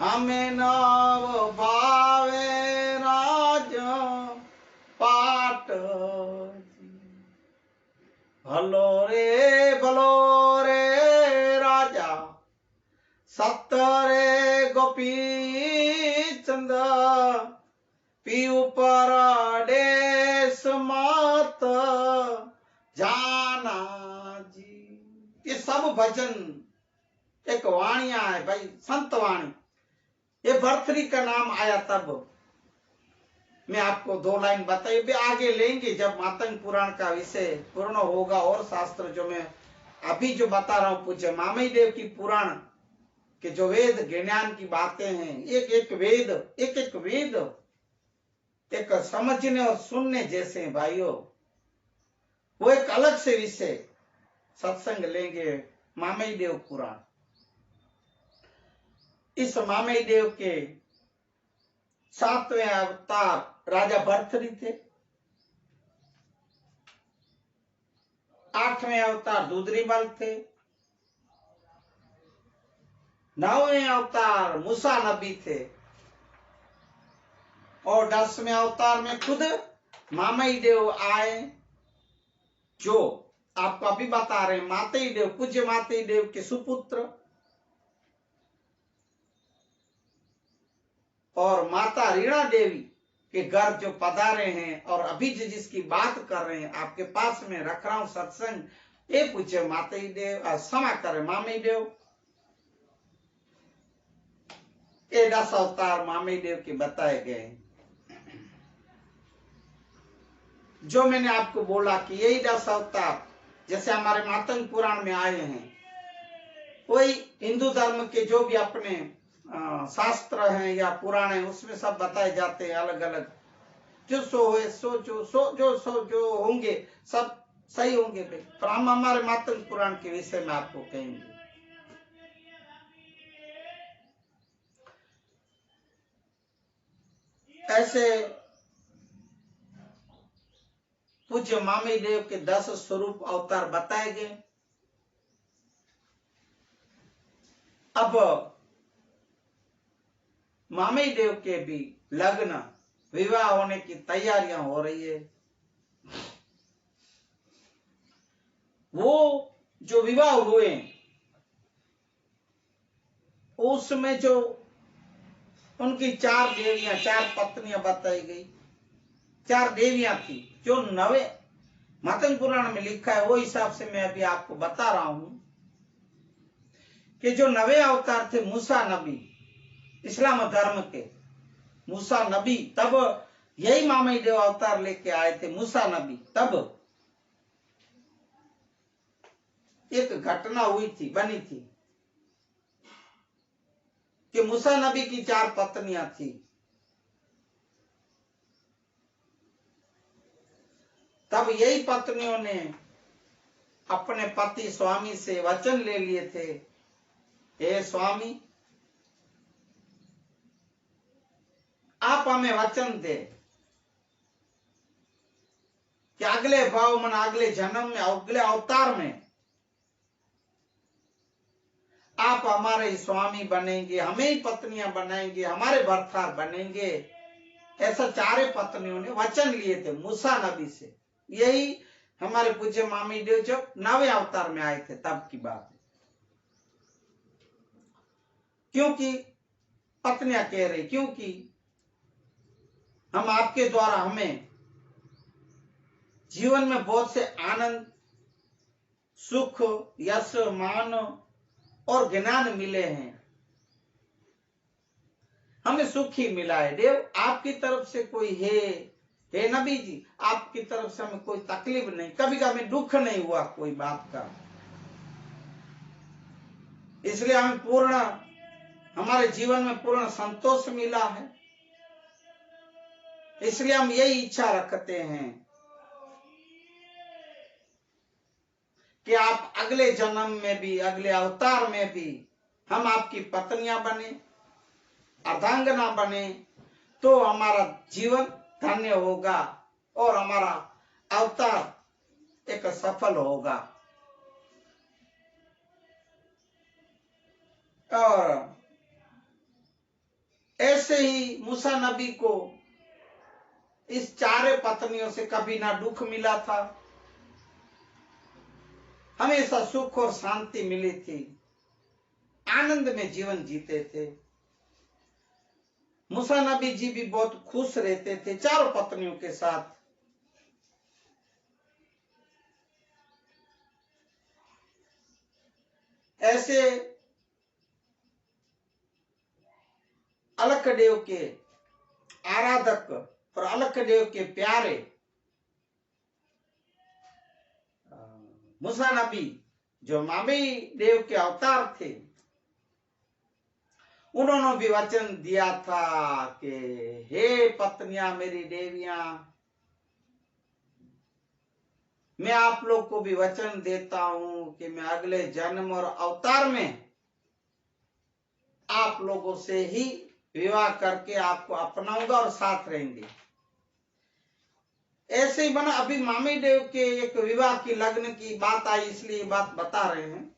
हमें नव भावे राज पाट। भलो रे राजा, सत्तरे गोपी चंद, पीऊ पर देश मत जाना जी। ये सब भजन एक वाणियां है भाई, संत वाणी। ये भर्तृहरि का नाम आया तब मैं आपको 2 लाइन बताई, भी आगे लेंगे जब मातंग पुराण का विषय पूर्ण होगा। और शास्त्र जो मैं अभी जो बता रहा हूं पूज्य मामई देव की पुराण के जो वेद ज्ञान की बातें हैं, एक एक वेद एक समझने और सुनने जैसे हैं भाइयों। वो एक अलग से विषय सत्संग लेंगे मामई देव पुराण। इस मामई देव के 7वें अवतार राजा भर्तृहरि थे, 8वें अवतार दूधरीमल थे, 9वें अवतार मूसा नबी थे, और 10वें अवतार में खुद मामई देव आए, जो आपको अभी बता रहे हैं, मातई देव, पूज्य मातई देव के सुपुत्र और माता रीणा देवी के घर जो पधारे हैं। और अभी जिसकी बात कर रहे हैं आपके पास में रख रहा हूं सत्संग, ये पूछे मातई देव, क्षमा करे मामई देव, ये 10 अवतार मामई देव के बताए गए। जो मैंने आपको बोला कि यही 10 अवतार जैसे हमारे मातंग पुराण में आए हैं, वही हिंदू धर्म के जो भी अपने शास्त्र हैं या पुराण हैं उसमें सब बताए जाते हैं अलग अलग। जो जो होंगे सब सही होंगे भाई, पर हम हमारे मातंग पुराण के विषय में आपको कहेंगे। ऐसे पूज्य मामई देव के 10 स्वरूप अवतार बताए गए। अब मामई देव के भी लग्न विवाह होने की तैयारियां हो रही है। वो जो विवाह हुए उसमें जो उनकी 4 देवियां, 4 पत्नियां बताई गई, 4 देवियां थी जो 9 मातंग पुराण में लिखा है। वो हिसाब से मैं अभी आपको बता रहा हूं कि जो 9 अवतार थे मूसा नबी, इस्लाम धर्म के मूसा नबी, तब यही मामई देव अवतार लेके आए थे मूसा नबी। तब एक घटना हुई थी, बनी थी कि मूसा नबी की 4 पत्नियां थी। तब यही पत्नियों ने अपने पति स्वामी से वचन ले लिए थे, हे स्वामी आप हमें वचन दे कि अगले भाव मन, अगले जन्म में, अगले अवतार में आप हमारे स्वामी बनेंगे, हमें ही पत्नियां बनाएंगे, हमारे भरथार बनेंगे। ऐसा 4 पत्नियों ने वचन लिए थे मूसा नबी से। यही हमारे पूज्य मामी देव जो 9वें अवतार में आए थे तब की बात है। क्योंकि पत्नियां कह रही, क्योंकि हम आपके द्वारा हमें जीवन में बहुत से आनंद, सुख, यश, मान और ज्ञान मिले हैं, हमें सुख ही मिला है। देव आपकी तरफ से कोई हे नबी जी, आपकी तरफ से हमें कोई तकलीफ नहीं, कभी का हमें दुख नहीं हुआ कोई बात का, इसलिए हमें पूर्ण, हमारे जीवन में पूर्ण संतोष मिला है। इसलिए हम यही इच्छा रखते हैं कि आप अगले जन्म में भी, अगले अवतार में भी हम आपकी पत्नियां बने, अर्धांगना बने, तो हमारा जीवन धन्य होगा और हमारा अवतार एक सफल होगा। और ऐसे ही मूसा नबी को इस 4 पत्नियों से कभी ना दुख मिला था, हमेशा सुख और शांति मिली थी, आनंद में जीवन जीते थे। मूसा नबी जी भी बहुत खुश रहते थे 4 पत्नियों के साथ। ऐसे अलख देव के आराधक और अलख देव के प्यारे मूसा नबी जो मामी देव के अवतार थे, उन्होंने भी वचन दिया था कि हे पत्नियां मेरी देवियां, मैं आप लोग को भी वचन देता हूं कि मैं अगले जन्म और अवतार में आप लोगों से ही विवाह करके आपको अपनाऊंगा और साथ रहेंगे। ऐसे ही बना। अभी मामी देव के एक विवाह की लग्न की बात आई, इसलिए ये बात बता रहे हैं।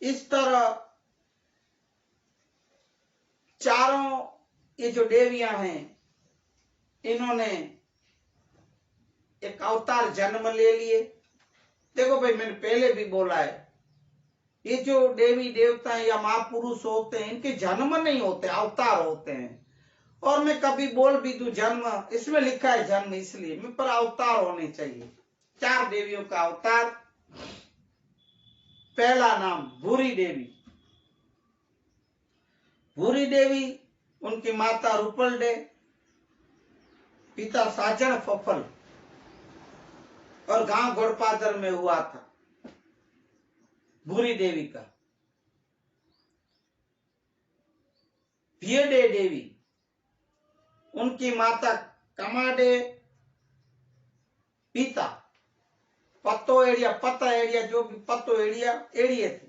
इस तरह चारों ये जो देवियां हैं, इन्होंने एक अवतार जन्म ले लिए। देखो भाई, मैंने पहले भी बोला है, ये जो देवी देवता या महापुरुष होते हैं, इनके जन्म नहीं होते, अवतार होते हैं। और मैं कभी बोल भी दूं जन्म, इसमें लिखा है जन्म, इसलिए मैं पर अवतार होने चाहिए। 4 देवियों का अवतार। पहला नाम भूरी देवी। भूरी देवी, उनकी माता रुपलडे, पिता साजन फफल, और गांव घोड़पादर में हुआ था भूरी देवी का। भियडे देवी, उनकी माता कमाडे, पिता पत्तो एड़िया, पता एड़िया, जो भी पत्तो एड़िया, एड़िए थे।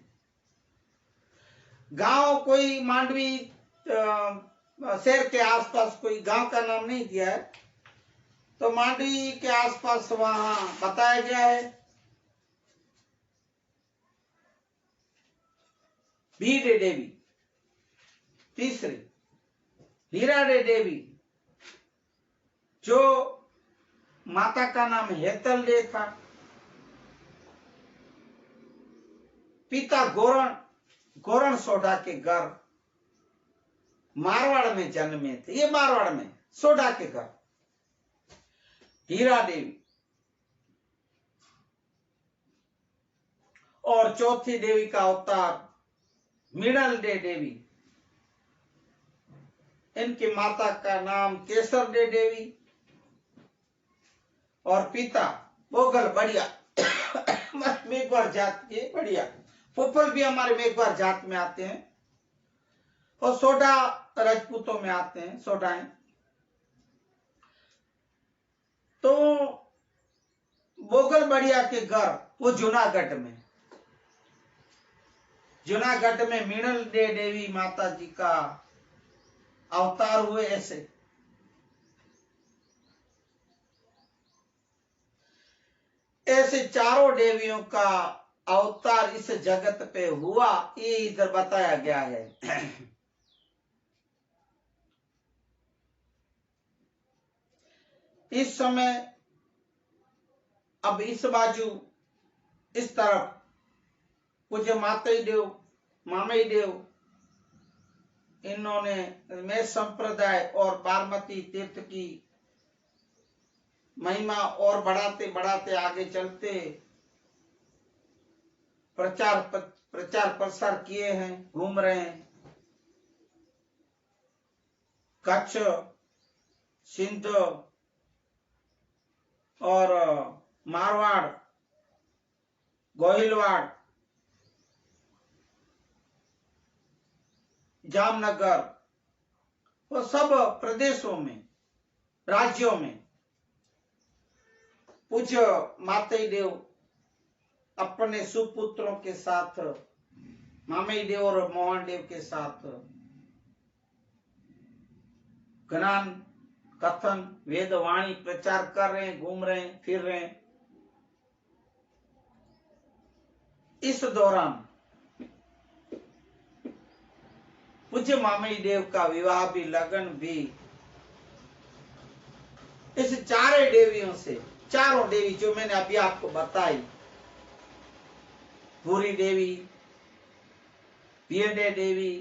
गांव कोई मांडवी शहर के आसपास कोई गांव का नाम नहीं दिया है, तो मांडवी के आसपास वहां बताया गया है। भीडे देवी तीसरी। हीराडे देवी, जो माता का नाम हेतल दे था। पिता गोरण सोडा के घर मारवाड़ में जन्मे थे, ये मारवाड़ में सोडा के घर। हीरा देवी। और चौथी देवी का अवतार मृणाल दे देवी। इनकी माता का नाम केसर दे देवी और पिता बोगल बढ़िया मेघवार जात के बढ़िया। फुफल भी हमारे मेघवार जात में आते हैं और सोडा राजपूतों में आते हैं, सोडाएं। तो बोगल बढ़िया के घर वो जूनागढ़ में मृणाल दे देवी माता जी का अवतार हुए। ऐसे चारों देवियों का अवतार इस जगत पे हुआ, ये इधर बताया गया है। इस समय अब इस बाजू इस तरफ पूज्य मातई देव, मामई देव, इन्होंने मैं संप्रदाय और बारमती तीर्थ की महिमा और बढ़ाते बढ़ाते आगे चलते प्रचार प्रसार किए हैं, घूम रहे हैं। कच्छ, सिंध और मारवाड़, गोहिलवाड़, जामनगर, वो सब प्रदेशों में, राज्यों में पूज्य मातई देव अपने सुपुत्रों के साथ, मामई देव और मोहन देव के साथ ज्ञान कथन वेद वाणी प्रचार कर रहे हैं, घूम रहे हैं, फिर रहे हैं। इस दौरान पूज्य मामई देव का विवाह भी, लगन भी इस चारों देवियों से, चारों देवी जो मैंने अभी आपको बताई, भूरी देवी, पियडे देवी,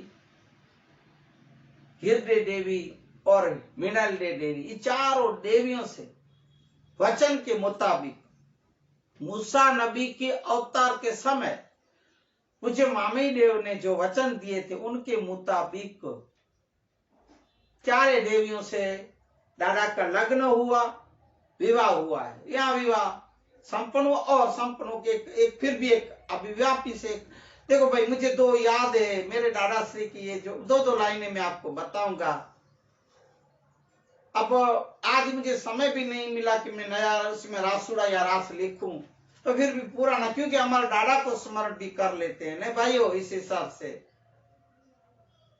हृदय देवी और मृणाल देवी, ये चारों देवियों से वचन के मुताबिक मूसा नबी के अवतार के समय पूज्य मामी देव ने जो वचन दिए थे उनके मुताबिक चारे देवियों से दादा का लग्न हुआ, विवाह हुआ है। यहाँ विवाह संपन्न हुआ और संपन्न हो के फिर भी एक अभिव्यापी से देखो भाई, मुझे दो याद है मेरे दादा श्री की, ये जो दो लाइनें मैं आपको बताऊंगा। अब आज मुझे समय भी नहीं मिला कि मैं नया उसमें रासुड़ा या रास लिखूं, तो फिर भी पुराना, क्योंकि हमारे दादा को स्मरण भी कर लेते हैं ना भाइयों। इस हिसाब से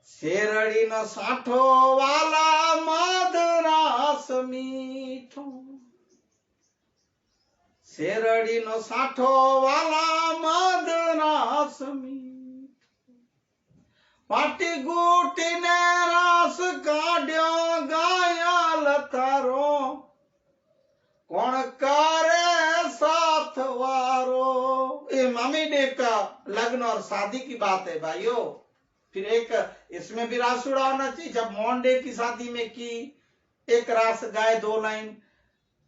शेरड़ी न साठो वाला मदरास मीठो, शेरड़ी न साठो वाला मदरास मीठो, पाटी गुटी ने रास काढ़्यो गायल तारो, कौन करे साथ वारो। ये मामी देव का लग्न और शादी की बात है भाइयों। फिर एक इसमें भी रासुड़ा होना चाहिए। जब मोहन देव की शादी में की एक रास गाए 2 लाइन,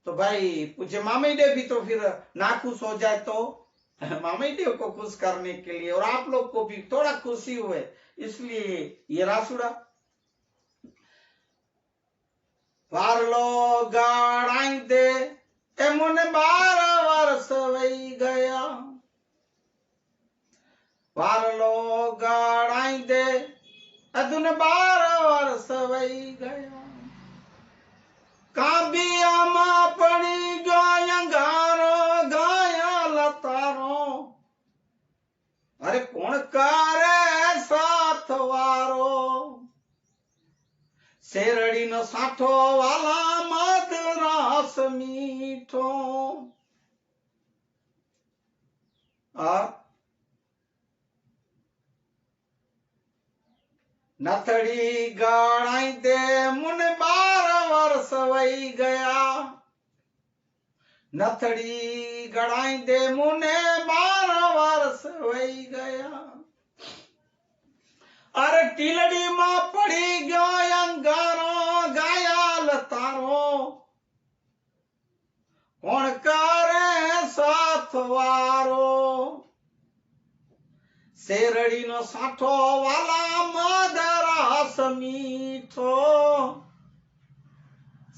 तो भाई पूछे मामी देव भी तो फिर नाखुश हो जाए, तो मामी देव को खुश करने के लिए और आप लोग को भी थोड़ा खुशी हुए, इसलिए ये रासुड़ा। वारलो गाड़ाई दे ए मुने 12 वर्ष वही गया, वारलो गाड़ाई दे अदुन 12 वर्ष वही गया, काबिया मा पड़ी गया गारो गाया लतारो, अरे कौन करे साथ वारो, शेरड़ी न साठो वाला मदरास मीठो। नथड़ी गाड़ाई दे मुने 12 वर्ष वही गया, नथड़ी गड़ाई दे मुने 12 वर्ष वही गया, अरे टीलड़ी मां पड़ी गयो अंगारो गाया लतारो, कौन करे साथ वारो, शेरड़ी नो साठो वाला मदरास मीठो,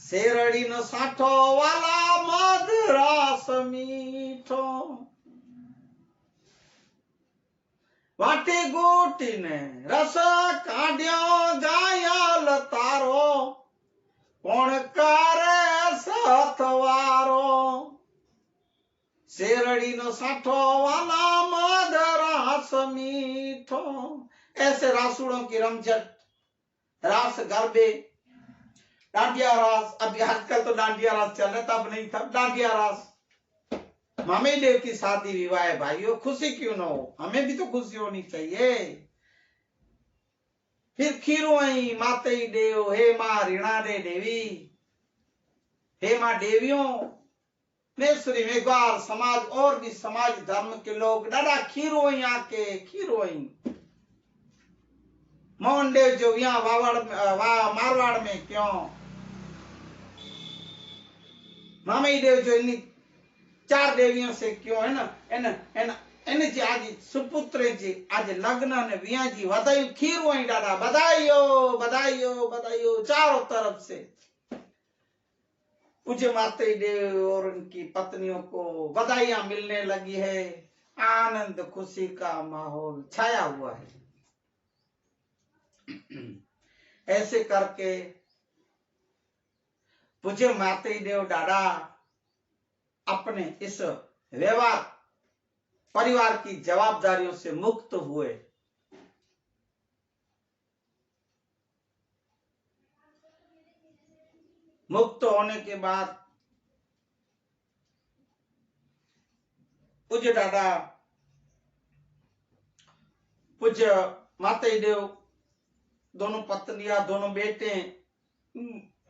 शेरड़ी नो साठो वाला मदरास मीठो, वाटी गुटी ने रस काढ़्यो गाया लतारो, कौन करे साथ वारो, शेरड़ी नो साठो वाला मदरास मीठो। ऐसे रासुड़ों की रमझट, रास गरबे, डांडिया रास। अभी आजकल तो डांडिया रास चल रहा, तब नहीं था डांडिया रास। मामी देव की शादी विवाह है भाइयों, खुशी क्यों ना हो, हमें भी तो खुशी होनी चाहिए। फिर खीरोई माते देव, हे मां ऋणा दे देवी, हे मां देवियों, मेश्वरी मेघवार समाज और भी समाज धर्म के लोग दादा खीरोई आके खीरोई। मोहन देव जो यहाँ मारवाड़ में क्यों, मामी देव जो इन 4 देवियों से क्यों, है ना એને જે આજે સુપુત્રે જે આજે લગ્ન અને વિયાજી વધાયું ખીરવાઈ દાદા, બધાઈઓ બધાઈઓ બધાઈઓ चारों तरफ से। पूज्य माते देव और उनकी पत्नियों को बधाइयां मिलने लगी है, आनंद खुशी का माहौल छाया हुआ है। ऐसे करके पूज्य माते देव दादा अपने इस व्यवहार परिवार की जवाबदारियों से मुक्त हुए। मुक्त होने के बाद पूज्य दादा, पूज्य माते देव, दोनों पत्नियां, दोनों बेटे,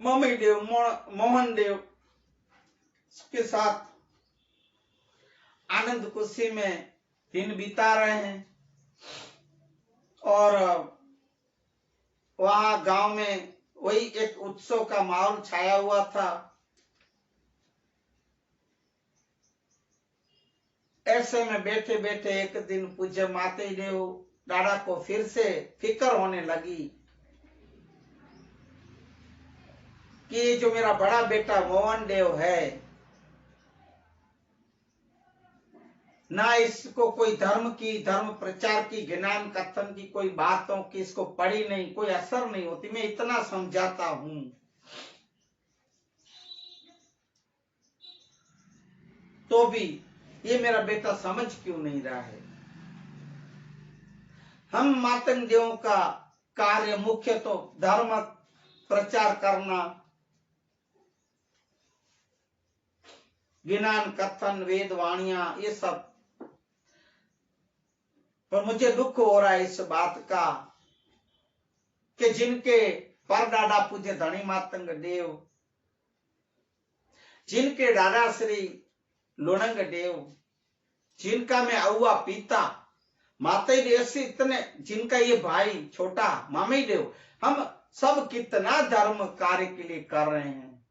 मम्मी देव, मोहन देव के साथ आनंद खुशी में दिन बिता रहे हैं। और वहां गांव में वही एक उत्सव का माहौल छाया हुआ था। ऐसे में बैठे बैठे एक दिन पूज्य माते देव दादा को फिर से फिक्र होने लगी कि ये जो मेरा बड़ा बेटा मोहन देव है, ना इसको कोई धर्म प्रचार की, ज्ञान कथन की कोई बातों की इसको पड़ी नहीं, कोई असर नहीं होती। मैं इतना समझाता हूं, तो भी ये मेरा बेटा समझ क्यों नहीं रहा है। हम मातंग देवों का कार्य मुख्य तो धर्म प्रचार करना, ज्ञान कथन, वेद वाणियां, ये सब। पर मुझे दुख हो रहा है इस बात का कि जिनके परदादा पूज्य धनी मातंग देव, जिनके दादा श्री लोणंग देव, जिनका मैं अहुआ पिता माते देव से इतने, जिनका ये भाई छोटा मामी देव, हम सब कितना धर्म कार्य के लिए कर रहे हैं।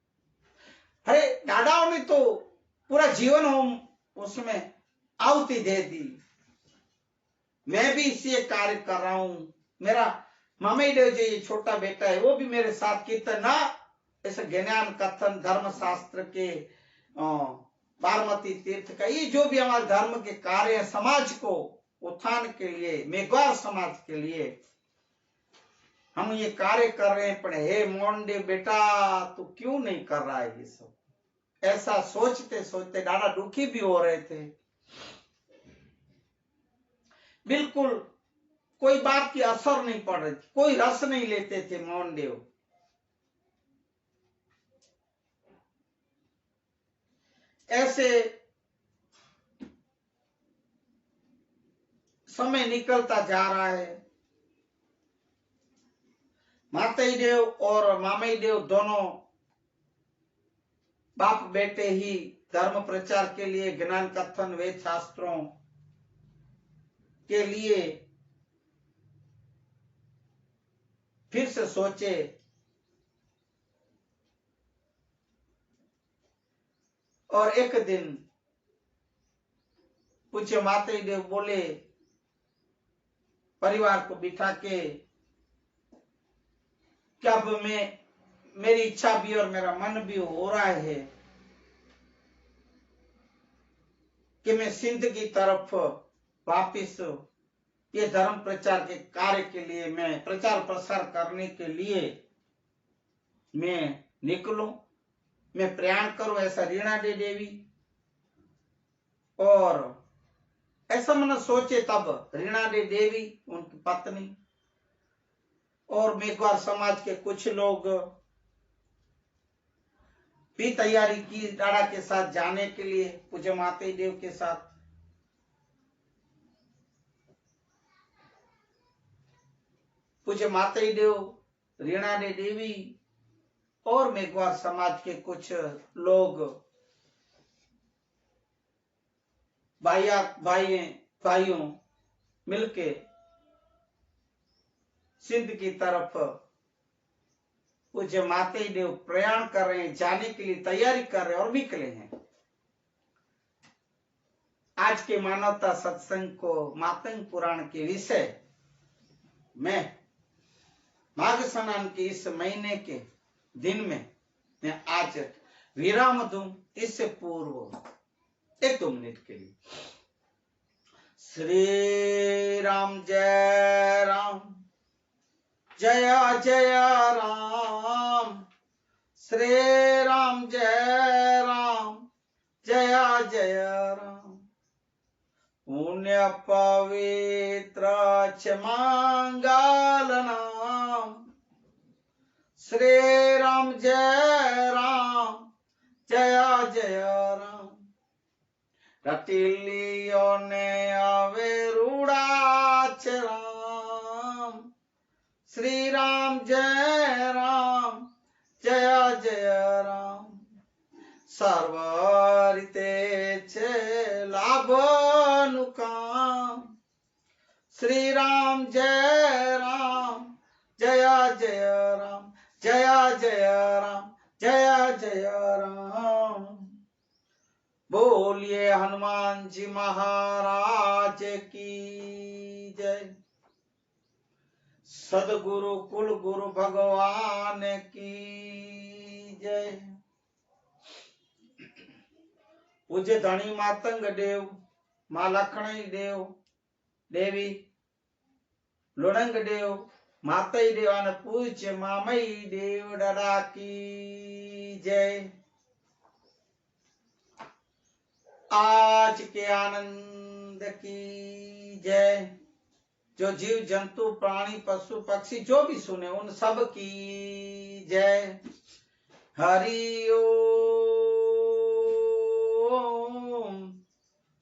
अरे दादाओं ने तो पूरा जीवन हम उसमें आहुति दे दी, मैं भी इसी कार्य कर रहा हूं। मेरा मामी देव जो ये छोटा बेटा है वो भी मेरे साथ कितना इस ज्ञान कथन, धर्म शास्त्र के, बारमती तीर्थ का, ये जो भी हमारे धर्म के कार्य है, समाज को उत्थान के लिए, मेघवार समाज के लिए हम ये कार्य कर रहे हैं। पर हे मोंडे बेटा, तू क्यों नहीं कर रहा है ये सब? ऐसा सोचते सोचते दादा दुखी भी हो रहे थे। बिल्कुल कोई बात की असर नहीं पड़ रही थी, कोई रस नहीं लेते थे मोहन देव। ऐसे समय निकलता जा रहा है। माताई देव और मामाई देव दोनों बाप बेटे ही धर्म प्रचार के लिए, ज्ञान कथन, वेद शास्त्रों के लिए फिर से सोचे। और एक दिन पूछे माताई देव बोले परिवार को बिठा के, क्या अब मेरी इच्छा भी और मेरा मन भी हो रहा है कि मैं सिंध की तरफ वापिस ये धर्म प्रचार के कार्य के लिए, मैं प्रचार प्रसार करने के लिए मैं निकलूं, मैं प्रयाण करूं। ऐसा रीना दे देवी और ऐसा मन सोचे तब रीना दे देवी, उनकी पत्नी और मेघवार समाज के कुछ लोग भी तैयारी की दादा के साथ जाने के लिए, पूज्य माते देव के साथ। पूज्य माते देव, रीना दे देवी और मेघवार समाज के कुछ लोग भाइयों मिलके सिंध की तरफ पूज्य माते देव प्रयाण कर रहे हैं, जाने के लिए तैयारी कर रहे हैं और निकले हैं। आज के मानवता सत्संग को मातंग पुराण के विषय में माघ स्नान के इस महीने के दिन में मैं आज विराम दूं। इससे पूर्व 1-2 मिनट के लिए श्री राम जय राम, जय जय राम, श्री राम जय राम, जय जय राम। पुण्य पवित्र मंगल नाम, श्री राम जय राम, जय जय राम। रटिलियो ने अवेरुड़ाच राम, श्री राम जय राम, जय जय राम। सर्वरिते लाभ नुकाम, श्री राम जय राम, जय जय राम, जय जय राम, जय जय राम। बोलिए हनुमान जी महाराज की जय। सदगुरु कुल गुरु भगवान की जय। पूज्य धनी मातंग देव, माँ लखणी देव, देवी लुणंग देव, मातई देव અને પૂજ્ય મામઈ દેવ ડડા की जय। आज के आनंद की जय। जो जीव जंतु प्राणी पशु पक्षी जो भी सुने उन सब की जय। हरि ओम।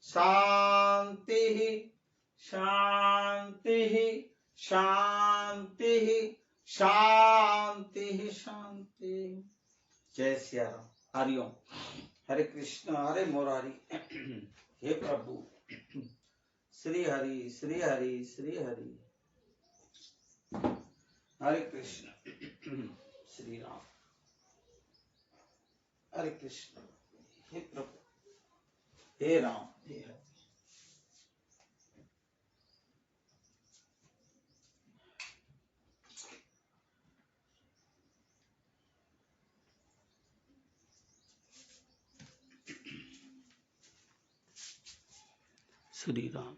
शांति शांति शांति शांति शांति। जय सिया राम। हरिओम। हरे कृष्ण हरे मुरारी। हे प्रभु श्री हरि श्री हरि श्री हरि। हरे कृष्ण श्री राम। हरे कृष्ण। हे प्रभु हे राम हे हरि। श्री राम।